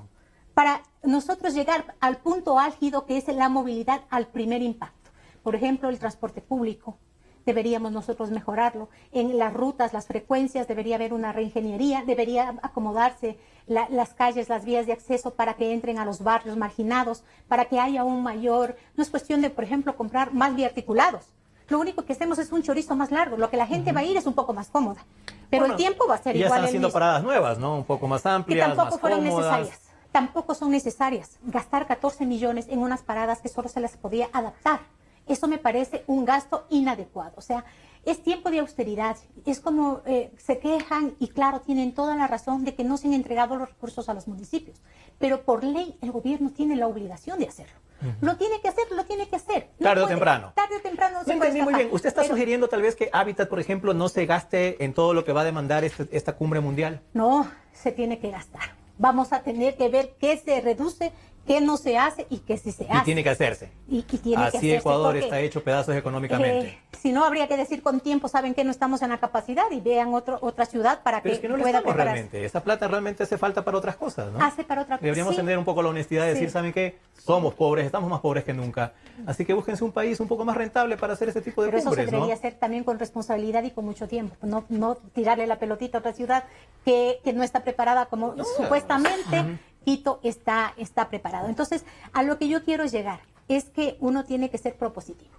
para nosotros llegar al punto álgido que es la movilidad al primer impacto. Por ejemplo, el transporte público. Deberíamos nosotros mejorarlo. En las rutas, las frecuencias, debería haber una reingeniería, debería acomodarse las calles, las vías de acceso para que entren a los barrios marginados, para que haya un mayor... No es cuestión de, por ejemplo, comprar más biarticulados, Lo único que hacemos es un chorizo más largo. Lo que la gente va a ir es un poco más cómoda. Pero el tiempo va a ser y ya igual. Están haciendo paradas nuevas, ¿no? Un poco más amplias, que tampoco más fueron cómodas. necesarias. Tampoco son necesarias. Gastar 14 millones en unas paradas que solo se las podía adaptar. Eso me parece un gasto inadecuado. O sea, es tiempo de austeridad. Es como se quejan y claro, tienen toda la razón de que no se han entregado los recursos a los municipios. Pero por ley el gobierno tiene la obligación de hacerlo. Lo tiene que hacer, lo tiene que hacer. No Tarde o puede, temprano. Tarde o temprano no se puede Entendí muy escapar. bien. ¿Usted está sugiriendo tal vez que Hábitat, por ejemplo, no se gaste en todo lo que va a demandar esta cumbre mundial? No, se tiene que gastar. Vamos a tener que ver qué se reduce, qué no se hace y qué sí se hace. Y tiene que hacerse. Y tiene que Así hacerse Ecuador porque, está hecho pedazos económicamente. Si no, habría que decir con tiempo, saben que no estamos en la capacidad y vean otra ciudad para Pero que es que no lo pueda estamos prepararse. realmente. Esa plata realmente hace falta para otras cosas, ¿no? Hace para otra cosa. Deberíamos sí. tener un poco la honestidad de decir, Sí. ¿saben qué? Somos pobres, estamos más pobres que nunca. Así que búsquense un país un poco más rentable para hacer ese tipo de Pero eso cumbres, se debería ¿no? hacer también con responsabilidad y con mucho tiempo. No tirarle la pelotita a otra ciudad que no está preparada como supuestamente Quito está preparado. Entonces, a lo que yo quiero llegar es que uno tiene que ser propositivo.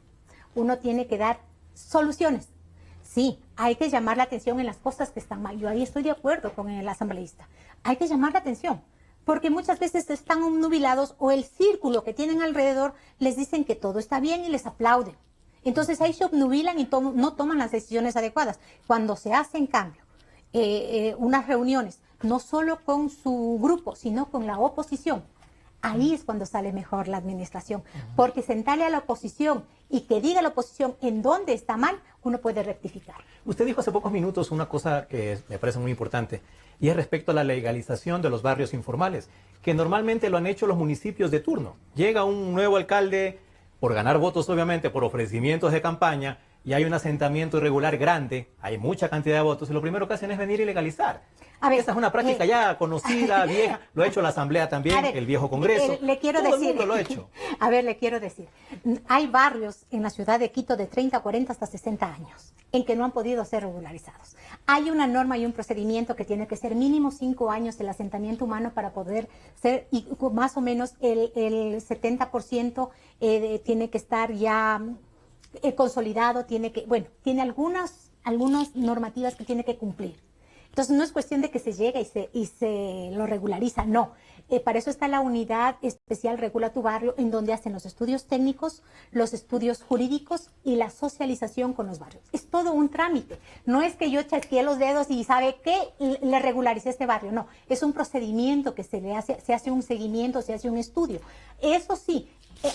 Uno tiene que dar soluciones. Sí, hay que llamar la atención en las cosas que están mal. Yo ahí estoy de acuerdo con el asambleísta. Hay que llamar la atención. Porque muchas veces están obnubilados o el círculo que tienen alrededor les dicen que todo está bien y les aplauden. Entonces ahí se obnubilan y no toman las decisiones adecuadas. Cuando se hace, en cambio, unas reuniones, no solo con su grupo, sino con la oposición, ahí es cuando sale mejor la administración. Porque sentarle a la oposición y que diga la oposición en dónde está mal, uno puede rectificar. Usted dijo hace pocos minutos una cosa que me parece muy importante, y es respecto a la legalización de los barrios informales, que normalmente lo han hecho los municipios de turno. Llega un nuevo alcalde, por ganar votos obviamente, por ofrecimientos de campaña, y hay un asentamiento irregular grande, hay mucha cantidad de votos, y lo primero que hacen es venir y legalizar. A ver, esa es una práctica ya conocida, vieja, lo ha hecho la Asamblea también, el viejo Congreso, le quiero todo decir, el mundo lo ha hecho. A ver, le quiero decir, hay barrios en la ciudad de Quito de 30, 40 hasta 60 años en que no han podido ser regularizados. Hay una norma y un procedimiento que tiene que ser mínimo 5 años el asentamiento humano para poder ser, y más o menos el 70% tiene que estar ya consolidado, tiene algunas normativas que tiene que cumplir. Entonces no es cuestión de que se llegue y se lo regulariza, no. Para eso está la unidad especial Regula tu Barrio, en donde hacen los estudios técnicos, los estudios jurídicos y la socialización con los barrios. Es todo un trámite. No es que yo chasqueé los dedos y sabe qué, le regularicé este barrio. No, es un procedimiento que se hace un seguimiento, se hace un estudio. Eso sí,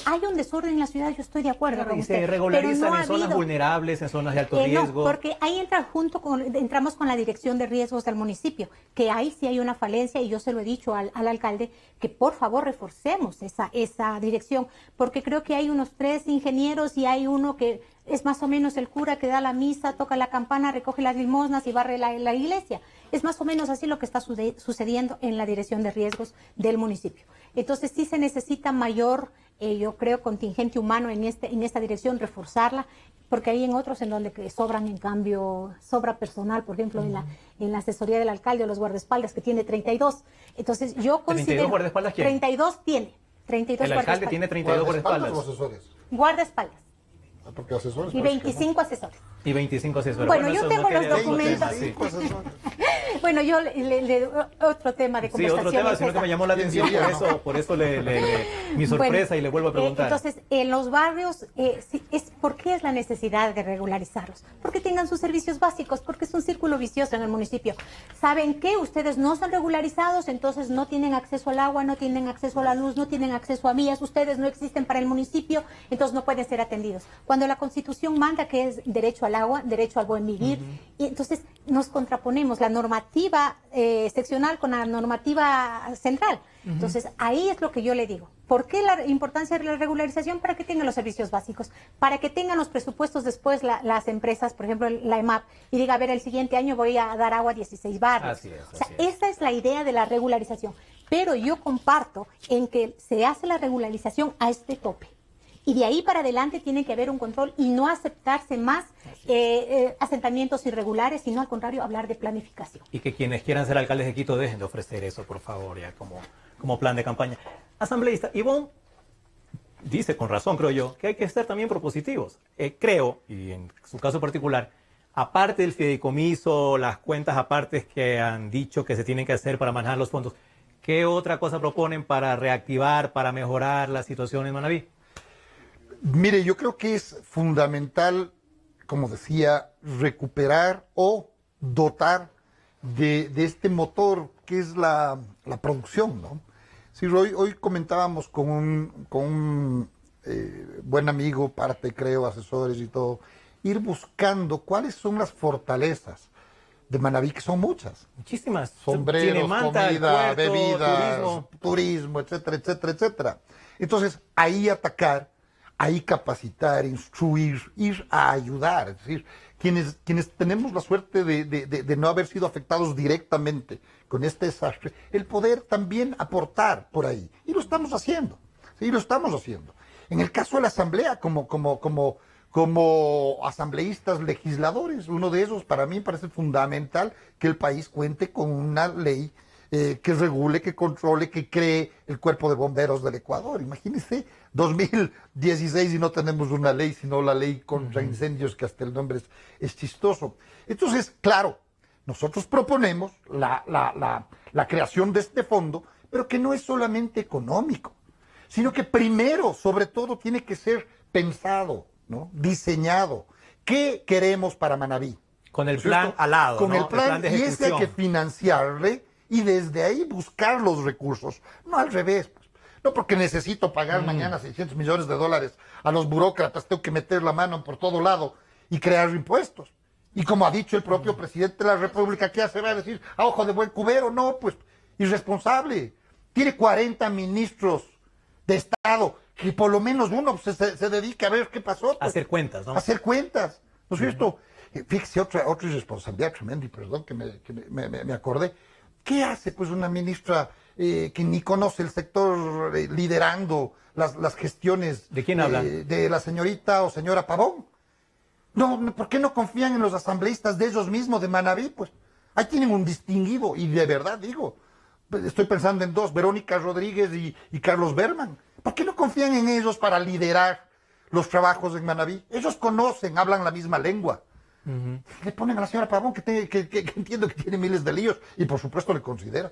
hay un desorden en la ciudad, yo estoy de acuerdo con Y usted, se regularizan pero no en zonas vulnerables, en zonas de alto riesgo. No, porque ahí entramos con la dirección de riesgos del municipio, que ahí sí hay una falencia y yo se lo he dicho al alcalde que por favor reforcemos esa dirección, porque creo que hay unos 3 ingenieros y hay uno que es más o menos el cura que da la misa, toca la campana, recoge las limosnas y barre la iglesia. Es más o menos así lo que está sucediendo en la dirección de riesgos del municipio. Entonces sí se necesita mayor, yo creo, contingente humano en esta dirección, reforzarla, porque hay en otros en donde sobran, en cambio, sobra personal, por ejemplo, en la asesoría del alcalde o los guardaespaldas, que tiene 32. Entonces yo considero... ¿32 guardaespaldas quién? 32 tiene. 32 el alcalde tiene 32 guardaespaldas. ¿O asesores? Guardaespaldas. Porque asesores. Y 25 asesores. Y 25 asesores. Bueno, yo tengo los documentos. Bueno, yo otro tema de conversación. Sí, otro tema, sino que me llamó la atención, por eso mi sorpresa y le vuelvo a preguntar. Entonces, en los barrios, ¿por qué es la necesidad de regularizarlos? Porque tengan sus servicios básicos, porque es un círculo vicioso en el municipio. ¿Saben qué? Ustedes no son regularizados, entonces no tienen acceso al agua, no tienen acceso a la luz, no tienen acceso a vías, ustedes no existen para el municipio, entonces no pueden ser atendidos. Cuando la Constitución manda que es derecho al agua, derecho al buen vivir, y entonces nos contraponemos la normativa seccional con la normativa central. Entonces, ahí es lo que yo le digo. ¿Por qué la importancia de la regularización? Para que tengan los servicios básicos, para que tengan los presupuestos después las empresas, por ejemplo, la EMAP, y diga, a ver, el siguiente año voy a dar agua a 16 barrios. Así es, o sea, esa es la idea de la regularización. Pero yo comparto en que se hace la regularización a este tope. Y de ahí para adelante tiene que haber un control y no aceptarse más asentamientos irregulares, sino al contrario, hablar de planificación. Y que quienes quieran ser alcaldes de Quito dejen de ofrecer eso, por favor, ya como plan de campaña. Asambleísta, Ivonne, dice con razón, creo yo, que hay que ser también propositivos. Creo, y en su caso particular, aparte del fideicomiso, las cuentas apartes que han dicho que se tienen que hacer para manejar los fondos, ¿qué otra cosa proponen para reactivar, para mejorar la situación en Manabí? Mire, yo creo que es fundamental, como decía, recuperar o dotar de este motor que es la producción, ¿no? Sí, hoy comentábamos con un buen amigo, parte creo, asesores y todo, ir buscando cuáles son las fortalezas de Manabí, que son muchas. Muchísimas. Sombreros, Manta, comida, puerto, bebidas, turismo, etcétera, etcétera, etcétera. Entonces, ahí atacar, ahí capacitar, instruir, ir a ayudar. Es decir, quienes tenemos la suerte de no haber sido afectados directamente con este desastre, el poder también aportar por ahí. Y lo estamos haciendo. Sí, lo estamos haciendo. En el caso de la Asamblea, como asambleístas legisladores, uno de esos, para mí parece fundamental que el país cuente con una ley que regule, que controle, que cree el cuerpo de bomberos del Ecuador. Imagínense, 2016 y no tenemos una ley, sino la ley contra incendios, que hasta el nombre es chistoso. Entonces, claro, nosotros proponemos la creación de este fondo, pero que no es solamente económico, sino que primero, sobre todo, tiene que ser pensado, ¿no? Diseñado. ¿Qué queremos para Manabí? Con el plan al lado, con ¿no? el plan, de y ese hay que financiarle y desde ahí buscar los recursos, no al revés, pues. No porque necesito pagar mañana $600 millones a los burócratas, tengo que meter la mano por todo lado y crear impuestos. Y como ha dicho el propio presidente de la República, ¿qué hace? Va a decir, a ojo de buen cubero, no, pues, irresponsable. Tiene 40 ministros de Estado, que por lo menos uno se dedique a ver qué pasó. Pues, hacer cuentas, ¿no? Hacer cuentas, ¿no es cierto? Fíjese, otra irresponsabilidad tremenda, y perdón que me acordé. ¿Qué hace, pues, una ministra que ni conoce el sector liderando las gestiones? ¿De quién habla? De la señorita o señora Pavón. No, ¿por qué no confían en los asambleístas de ellos mismos, de Manabí? Pues ahí tienen un distinguido, y de verdad digo, estoy pensando en dos, Verónica Rodríguez y Carlos Berman. ¿Por qué no confían en ellos para liderar los trabajos en Manabí? Ellos conocen, hablan la misma lengua. Le ponen a la señora Pavón, que entiendo que tiene miles de líos, y por supuesto le considera.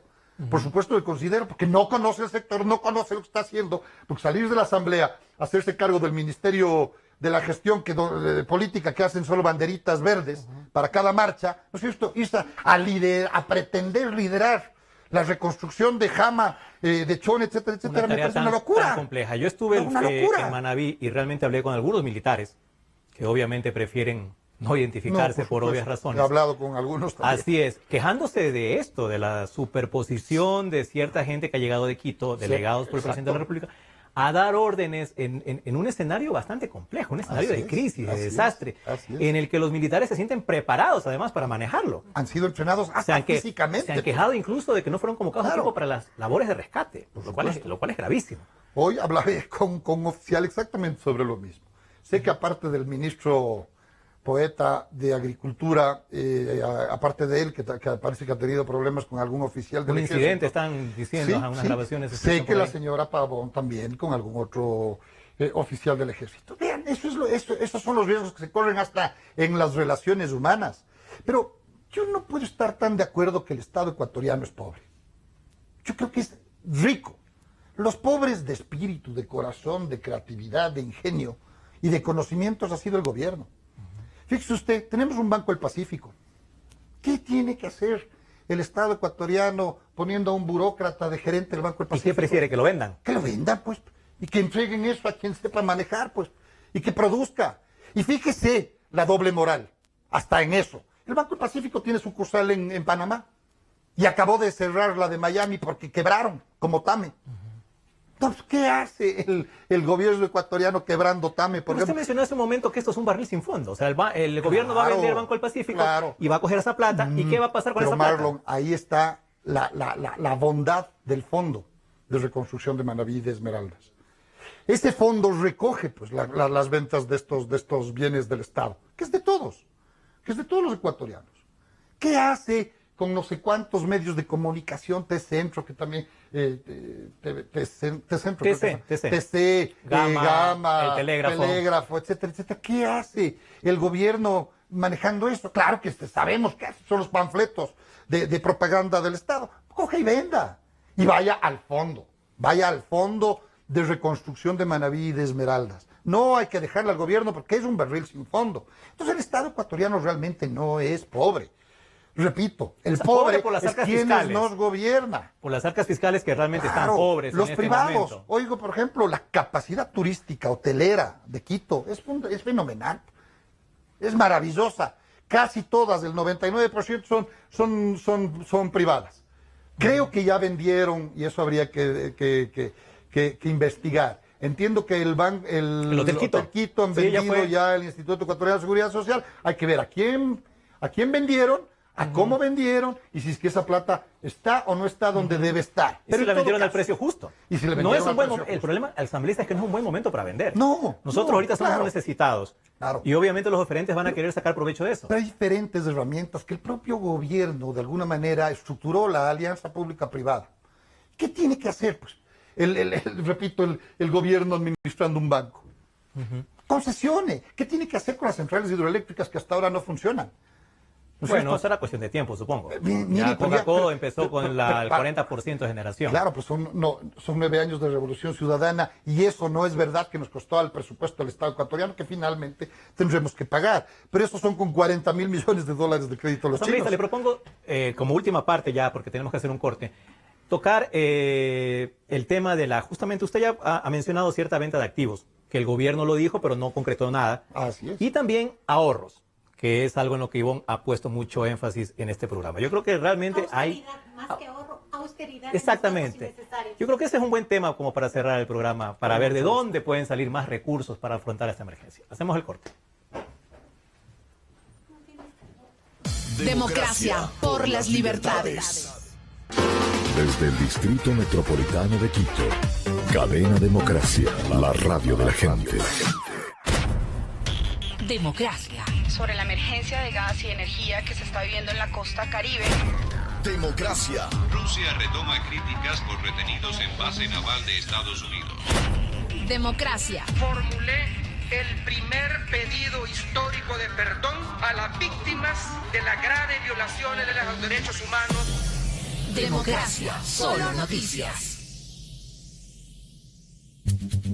Por supuesto le considera, porque no conoce el sector, no conoce lo que está haciendo, porque salir de la Asamblea, hacerse cargo del Ministerio de la Gestión de política, que hacen solo banderitas verdes para cada marcha, ¿no es cierto? Irse a pretender liderar la reconstrucción de Jama, de Chone, etcétera, etcétera, me parece una locura. Tan compleja. Yo estuve en Manabí y realmente hablé con algunos militares que obviamente prefieren no identificarse por obvias razones. He hablado con algunos también. Así es, quejándose de esto, de la superposición de cierta gente que ha llegado de Quito, delegados por el presidente de la República, a dar órdenes en un escenario bastante complejo, un escenario de crisis, de desastre, en el que los militares se sienten preparados además para manejarlo. Han sido entrenados hasta físicamente. Se han quejado incluso de que no fueron convocados a tiempo para las labores de rescate, lo cual es gravísimo. Hoy hablaba con un oficial exactamente sobre lo mismo. Sé que aparte del ministro Poeta de Agricultura, aparte de él, que parece que ha tenido problemas con algún oficial del ejército. Un incidente, están diciendo en unas grabaciones. Sé que la señora Pavón también con algún otro oficial del ejército. Vean, esos son los riesgos que se corren hasta en las relaciones humanas. Pero yo no puedo estar tan de acuerdo que el Estado ecuatoriano es pobre. Yo creo que es rico. Los pobres de espíritu, de corazón, de creatividad, de ingenio y de conocimientos ha sido el gobierno. Fíjese usted, tenemos un Banco del Pacífico. ¿Qué tiene que hacer el Estado ecuatoriano poniendo a un burócrata de gerente del Banco del Pacífico? ¿Y qué prefiere? ¿Que lo vendan? Que lo vendan, pues. Y que entreguen eso a quien sepa manejar, pues. Y que produzca. Y fíjese la doble moral. Hasta en eso. El Banco del Pacífico tiene sucursal en Panamá. Y acabó de cerrar la de Miami porque quebraron, como Tame. Entonces, ¿qué hace el gobierno ecuatoriano quebrando Tame? Por ejemplo, usted mencionó hace un momento que esto es un barril sin fondo. O sea, el gobierno va a vender el Banco del Pacífico y va a coger esa plata. ¿Y qué va a pasar con esa plata? Marlon, ahí está la bondad del fondo de reconstrucción de Manabí y de Esmeraldas. Ese fondo recoge pues las ventas de estos bienes del Estado, que es de todos los ecuatorianos. ¿Qué hace con no sé cuántos medios de comunicación, T-Centro, que también, TC, Gama, el Telégrafo, etcétera, etcétera. ¿Qué hace el gobierno manejando esto? Claro que sabemos que son los panfletos de propaganda del Estado. Coge y venda. Y vaya al fondo de reconstrucción de Manabí y de Esmeraldas. No hay que dejarle al gobierno porque es un barril sin fondo. Entonces el Estado ecuatoriano realmente no es pobre. Repito, el pobre es quienes nos gobierna. Por las arcas fiscales que realmente están pobres. Los en este privados. momento. Oigo, por ejemplo, la capacidad turística hotelera de Quito es fenomenal. Es maravillosa. Casi todas, el 99% son privadas. Creo que ya vendieron, y eso habría que investigar. Entiendo que el Hotel Quito han vendido ya el Instituto Ecuatoriano de Seguridad Social. Hay que ver a quién vendieron, a cómo vendieron, y si es que esa plata está o no está donde debe estar. Pero si la vendieron al precio justo. Y si le no es vendieron un buen al precio el problema al asambleísta es que no es un buen momento para vender. No. Nosotros ahorita somos necesitados. Claro. Y obviamente los oferentes van a querer sacar provecho de eso. Pero hay diferentes herramientas que el propio gobierno, de alguna manera, estructuró la alianza pública-privada. ¿Qué tiene que hacer? Pues, repito, el gobierno administrando un banco. Concesione. ¿Qué tiene que hacer con las centrales hidroeléctricas que hasta ahora no funcionan? Bueno, será cuestión de tiempo, supongo. Mire, Coca-Cola empezó con el 40% de generación. Claro, pues son 9 años de revolución ciudadana y eso no es verdad que nos costó al presupuesto del Estado ecuatoriano que finalmente tendremos que pagar. Pero esos son con 40.000 millones de dólares de crédito a los chinos. Le propongo, como última parte ya, porque tenemos que hacer un corte, tocar el tema de justamente usted ya ha mencionado cierta venta de activos, que el gobierno lo dijo, pero no concretó nada. Así es. Y también ahorros, que es algo en lo que Ivonne ha puesto mucho énfasis en este programa. Yo creo que realmente hay... Más que ahorro, austeridad. Exactamente. Yo creo que ese es un buen tema como para cerrar el programa, para ver de dónde pueden salir más recursos para afrontar esta emergencia. Hacemos el corte. Democracia por las libertades. Desde el Distrito Metropolitano de Quito, Cadena Democracia, la radio de la gente. Democracia. Sobre la emergencia de gas y energía que se está viviendo en la costa Caribe. Democracia. Rusia retoma críticas por retenidos en base naval de Estados Unidos. Democracia. Formulé el primer pedido histórico de perdón a las víctimas de las graves violaciones de los derechos humanos. Democracia. Solo noticias.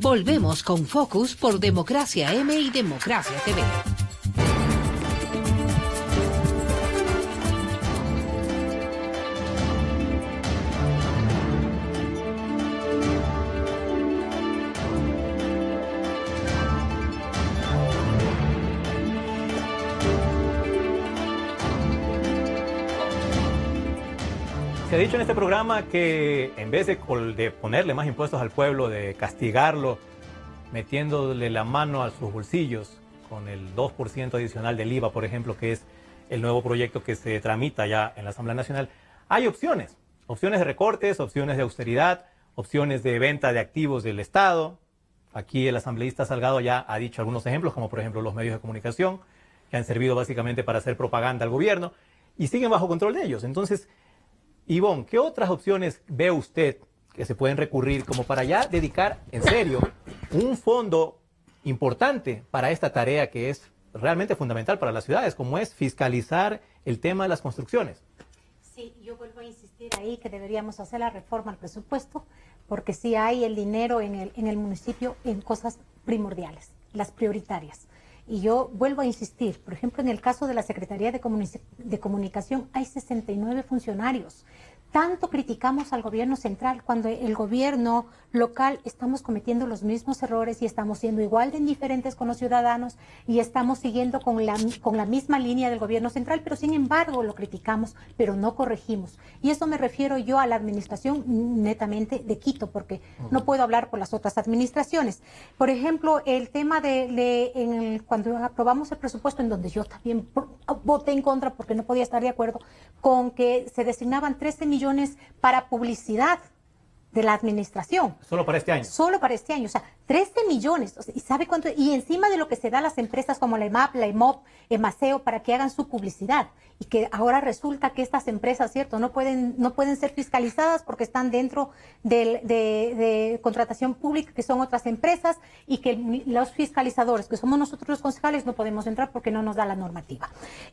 Volvemos con Focus por Democracia M y Democracia TV. Se ha dicho en este programa que en vez de ponerle más impuestos al pueblo, de castigarlo, metiéndole la mano a sus bolsillos con el 2% adicional del IVA, por ejemplo, que es el nuevo proyecto que se tramita ya en la Asamblea Nacional, hay opciones de recortes, opciones de austeridad, opciones de venta de activos del Estado. Aquí el asambleísta Salgado ya ha dicho algunos ejemplos, como por ejemplo los medios de comunicación, que han servido básicamente para hacer propaganda al gobierno y siguen bajo control de ellos. Entonces, Ivonne, ¿qué otras opciones ve usted que se pueden recurrir como para ya dedicar en serio un fondo importante para esta tarea que es realmente fundamental para las ciudades, como es fiscalizar el tema de las construcciones? Sí, yo vuelvo a insistir ahí que deberíamos hacer la reforma al presupuesto, porque sí hay el dinero en el municipio en cosas primordiales, las prioritarias. Y yo vuelvo a insistir, por ejemplo, en el caso de la Secretaría de Comunicación hay 69 funcionarios. Tanto criticamos al gobierno central cuando el gobierno local estamos cometiendo los mismos errores y estamos siendo igual de indiferentes con los ciudadanos y estamos siguiendo con la misma línea del gobierno central, pero sin embargo lo criticamos, pero no corregimos. Y eso me refiero yo a la administración netamente de Quito, porque no puedo hablar por las otras administraciones. Por ejemplo, el tema cuando aprobamos el presupuesto, en donde yo también voté en contra porque no podía estar de acuerdo con que se designaban 13 millones para publicidad de la administración. Solo para este año. Solo para este año. O sea, 13 millones. O sea, ¿y sabe cuánto? Y encima de lo que se da a las empresas como la EMAP, la EMOP, Emaceo, para que hagan su publicidad. Y que ahora resulta que estas empresas, ¿cierto? No pueden ser fiscalizadas porque están dentro de contratación pública, que son otras empresas, y que los fiscalizadores, que somos nosotros los concejales, no podemos entrar porque no nos da la normativa.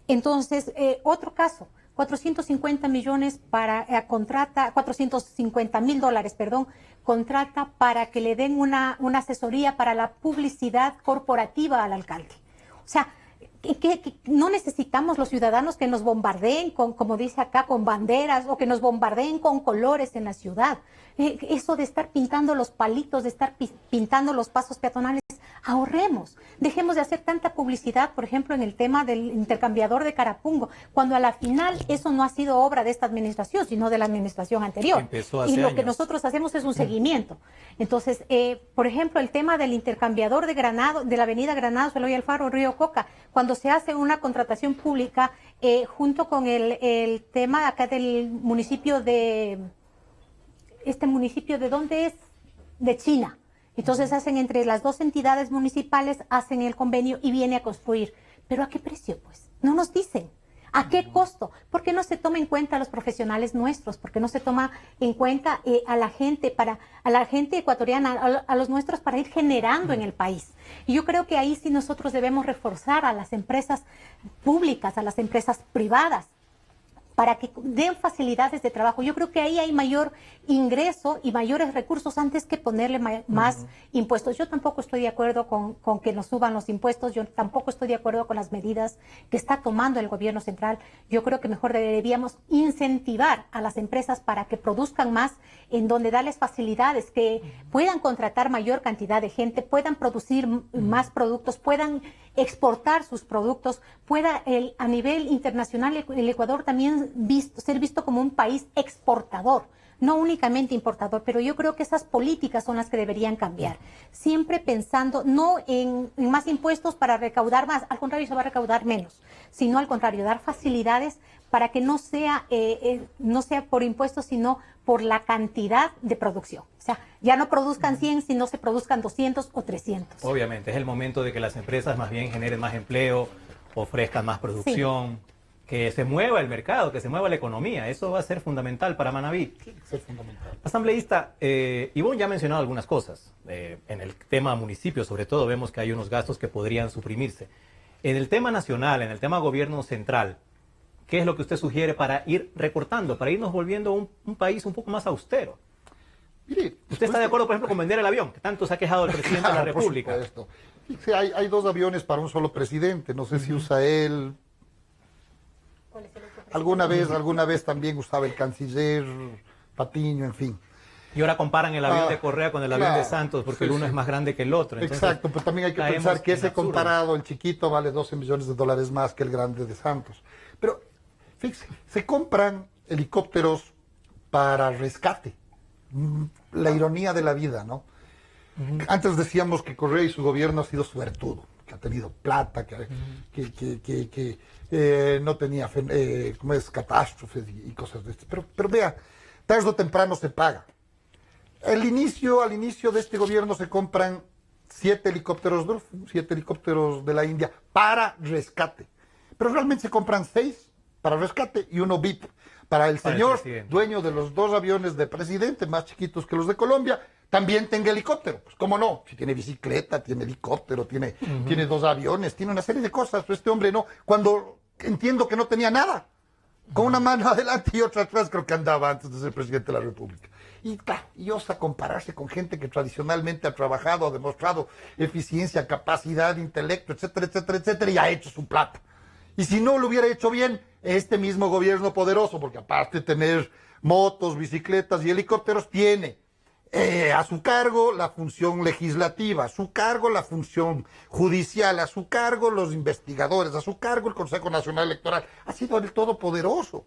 Entonces, otro caso. 450 millones para contrata, $450,000, perdón, contrata para que le den una asesoría para la publicidad corporativa al alcalde. O sea, que no necesitamos los ciudadanos que nos bombardeen con, como dice acá, con banderas, o que nos bombardeen con colores en la ciudad. Eso de estar pintando los palitos, de estar pintando los pasos peatonales, ahorremos. Dejemos de hacer tanta publicidad, por ejemplo, en el tema del intercambiador de Carapungo, cuando a la final eso no ha sido obra de esta administración, sino de la administración anterior. Y lo que nosotros hacemos es un seguimiento. Entonces, por ejemplo, el tema del intercambiador de Granado, de la avenida Granados, Eloy Alfaro, Río Coca, cuando se hace una contratación pública, junto con el tema acá del municipio de... Este municipio, ¿de dónde es? De China. Entonces hacen entre las dos entidades municipales, hacen el convenio y viene a construir. ¿Pero a qué precio? Pues no nos dicen. ¿A qué costo? ¿Por qué no se toma en cuenta a los profesionales nuestros? ¿Por qué no se toma en cuenta a la gente ecuatoriana, a los nuestros, para ir generando en el país? Y yo creo que ahí sí nosotros debemos reforzar a las empresas públicas, a las empresas privadas, para que den facilidades de trabajo. Yo creo que ahí hay mayor ingreso y mayores recursos antes que ponerle más impuestos. Yo tampoco estoy de acuerdo con que nos suban los impuestos, yo tampoco estoy de acuerdo con las medidas que está tomando el gobierno central. Yo creo que mejor deberíamos incentivar a las empresas para que produzcan más, en donde darles facilidades, que puedan contratar mayor cantidad de gente, puedan producir más productos, puedan exportar sus productos, pueda a nivel internacional el Ecuador también ser visto como un país exportador, no únicamente importador. Pero yo creo que esas políticas son las que deberían cambiar, siempre pensando no en más impuestos para recaudar más, al contrario, se va a recaudar menos, sino al contrario, dar facilidades para que no sea por impuestos, sino por la cantidad de producción. O sea, ya no produzcan 100, sino se produzcan 200 o 300. Obviamente, es el momento de que las empresas más bien generen más empleo, ofrezcan más producción, sí, que se mueva el mercado, que se mueva la economía. Eso va a ser fundamental para Manabí. Sí, es fundamental. Asambleísta, Ivonne ya ha mencionado algunas cosas. En el tema municipio, sobre todo, vemos que hay unos gastos que podrían suprimirse. En el tema nacional, en el tema gobierno central, ¿qué es lo que usted sugiere para ir recortando, para irnos volviendo un país un poco más austero? Mire, ¿usted está de acuerdo, por ejemplo, con vender el avión, que tanto se ha quejado el presidente de la República? Sí, hay dos aviones para un solo presidente. No sé si usa él. Alguna vez también usaba el canciller Patiño, en fin. Y ahora comparan el avión de Correa con el avión de Santos, porque el uno es más grande que el otro. Entonces, exacto, pero también hay que pensar que ese comparado, el chiquito, vale $12 millones más que el grande de Santos. Pero, fíjese, se compran helicópteros para rescate. La ironía de la vida, ¿no? Antes decíamos que Correa y su gobierno ha sido suertudo, que ha tenido plata, que no tenía catástrofes y cosas de este. Pero vea, tarde o temprano se paga. Al inicio de este gobierno se compran 7 helicópteros de la India para rescate. Pero realmente se compran 6 para rescate y uno VIP para el señor dueño de los 2 aviones de presidente, más chiquitos que los de Colombia, también tenga helicóptero. Pues cómo no, si tiene bicicleta, tiene helicóptero, tiene 2 aviones, tiene una serie de cosas. Este hombre no, cuando entiendo que no tenía nada, con una mano adelante y otra atrás, creo que andaba antes de ser presidente de la República. Y claro, y osa compararse con gente que tradicionalmente ha trabajado, ha demostrado eficiencia, capacidad, intelecto, etcétera, etcétera, etcétera, y ha hecho su plata. Y si no lo hubiera hecho bien, este mismo gobierno poderoso, porque aparte de tener motos, bicicletas y helicópteros, tiene a su cargo la función legislativa, a su cargo la función judicial, a su cargo los investigadores, a su cargo el Consejo Nacional Electoral. Ha sido el todopoderoso.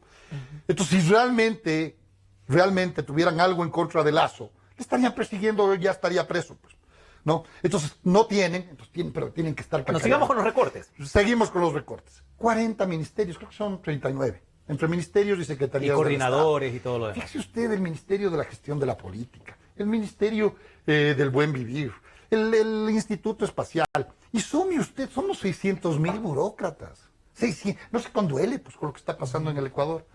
Entonces, si realmente tuvieran algo en contra de Lazo, le estarían persiguiendo, ya estaría preso, pues, ¿no? Entonces, no tienen, pero tienen que estar... Bueno, sigamos con los recortes. Seguimos con los recortes. 40 ministerios, creo que son 39. entre ministerios y secretarías. Y coordinadores y todo lo demás. Fíjese usted el Ministerio de la Gestión de la Política, el Ministerio del Buen Vivir, el Instituto Espacial. Y sume usted, somos 600,000 burócratas. 600, no se conduele pues, con lo que está pasando en el Ecuador.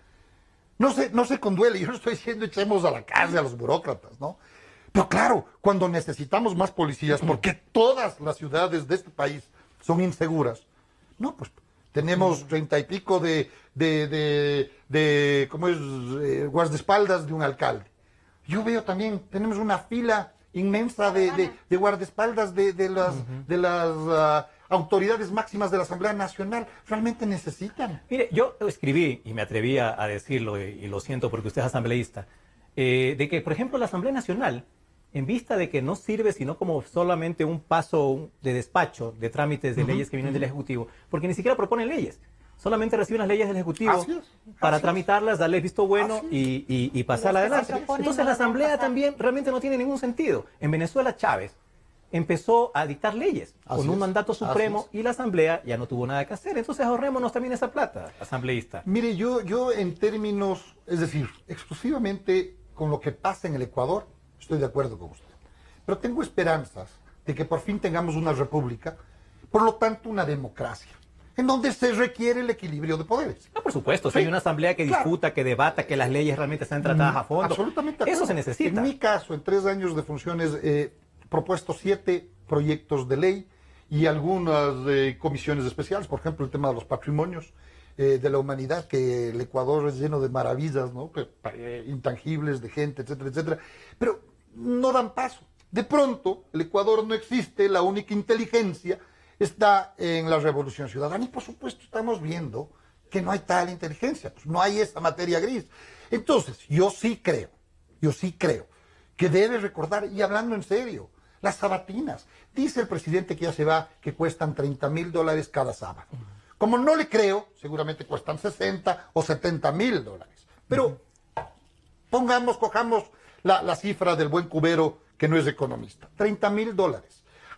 No se conduele. Yo no estoy diciendo echemos a la cárcel a los burócratas, ¿no? Pero claro, cuando necesitamos más policías, porque todas las ciudades de este país son inseguras, no, pues tenemos 30 y pico de ¿cómo es? Guardaespaldas de un alcalde. Yo veo también, tenemos una fila inmensa de guardaespaldas de las autoridades máximas de la Asamblea Nacional. Realmente necesitan. Mire, yo escribí, y me atreví a decirlo, y lo siento porque usted es asambleísta, de que, por ejemplo, la Asamblea Nacional, en vista de que no sirve sino como solamente un paso de despacho de trámites de leyes que vienen del Ejecutivo, porque ni siquiera proponen leyes, solamente reciben las leyes del Ejecutivo para tramitarlas, darle visto bueno y pasarla adelante. Entonces la Asamblea también realmente no tiene ningún sentido. En Venezuela Chávez empezó a dictar leyes con un mandato supremo y la Asamblea ya no tuvo nada que hacer. Entonces ahorrémonos también esa plata, asambleísta. Mire, yo en términos, es decir, exclusivamente con lo que pasa en el Ecuador, estoy de acuerdo con usted. Pero tengo esperanzas de que por fin tengamos una república, por lo tanto una democracia, en donde se requiere el equilibrio de poderes. No, por supuesto, si hay una asamblea que discuta, que debata, que las leyes realmente sean tratadas a fondo. Absolutamente. Eso se necesita. En mi caso, en 3 años de funciones, he propuesto 7 proyectos de ley y algunas comisiones especiales, por ejemplo, el tema de los patrimonios de la humanidad, que el Ecuador es lleno de maravillas, ¿no? Intangibles, de gente, etcétera, etcétera. Pero no dan paso. De pronto, el Ecuador no existe, la única inteligencia está en la revolución ciudadana. Y por supuesto estamos viendo que no hay tal inteligencia, pues no hay esa materia gris. Entonces, yo sí creo que debe recordar, y hablando en serio, las sabatinas. Dice el presidente que ya se va, que cuestan $30,000 cada sábado. Como no le creo, seguramente cuestan 60 o 70,000 dólares. Pero cojamos la cifra del buen cubero que no es economista. $30,000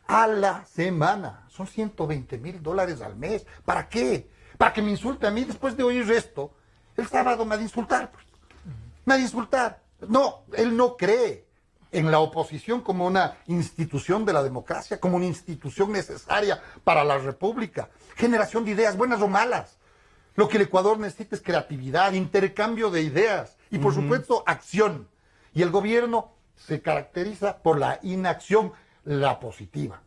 a la semana. Son $120,000 al mes. ¿Para qué? Para que me insulte a mí después de oír esto. El sábado me ha de insultar. Pues. Me ha de insultar. No, él no cree en la oposición como una institución de la democracia, como una institución necesaria para la república. Generación de ideas, buenas o malas. Lo que el Ecuador necesita es creatividad, intercambio de ideas y, por supuesto, acción. Y el gobierno se caracteriza por la inacción, la positiva.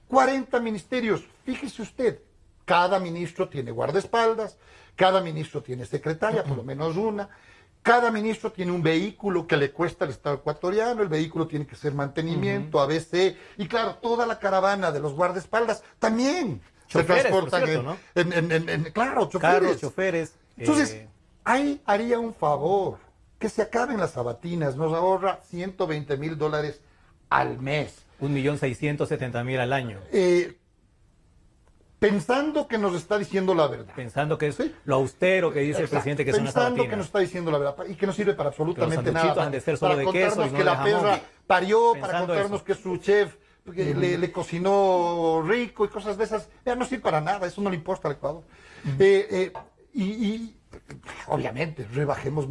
40 ministerios, fíjese usted, cada ministro tiene guardaespaldas, cada ministro tiene secretaria, por lo menos una, cada ministro tiene un vehículo que le cuesta al Estado ecuatoriano, el vehículo tiene que ser mantenimiento, ABC, y claro, toda la caravana de los guardaespaldas también choferes, se transportan cierto, ¿no? Claro, choferes. Carros, choferes. Entonces, ahí haría un favor, que se acaben las sabatinas, nos ahorra $120,000 al mes. 1.670.000 al año. Pensando que nos está diciendo la verdad. Pensando que es lo austero que dice el presidente que son las sabatinas. Pensando que nos está diciendo la verdad y que no sirve para absolutamente nada. Han de ser solo para de queso contarnos y no que de la jamón. perra parió, Pensando para contarnos eso. que su chef le cocinó rico y cosas de esas. Ya no sirve para nada, eso no le importa al Ecuador. Y obviamente rebajemos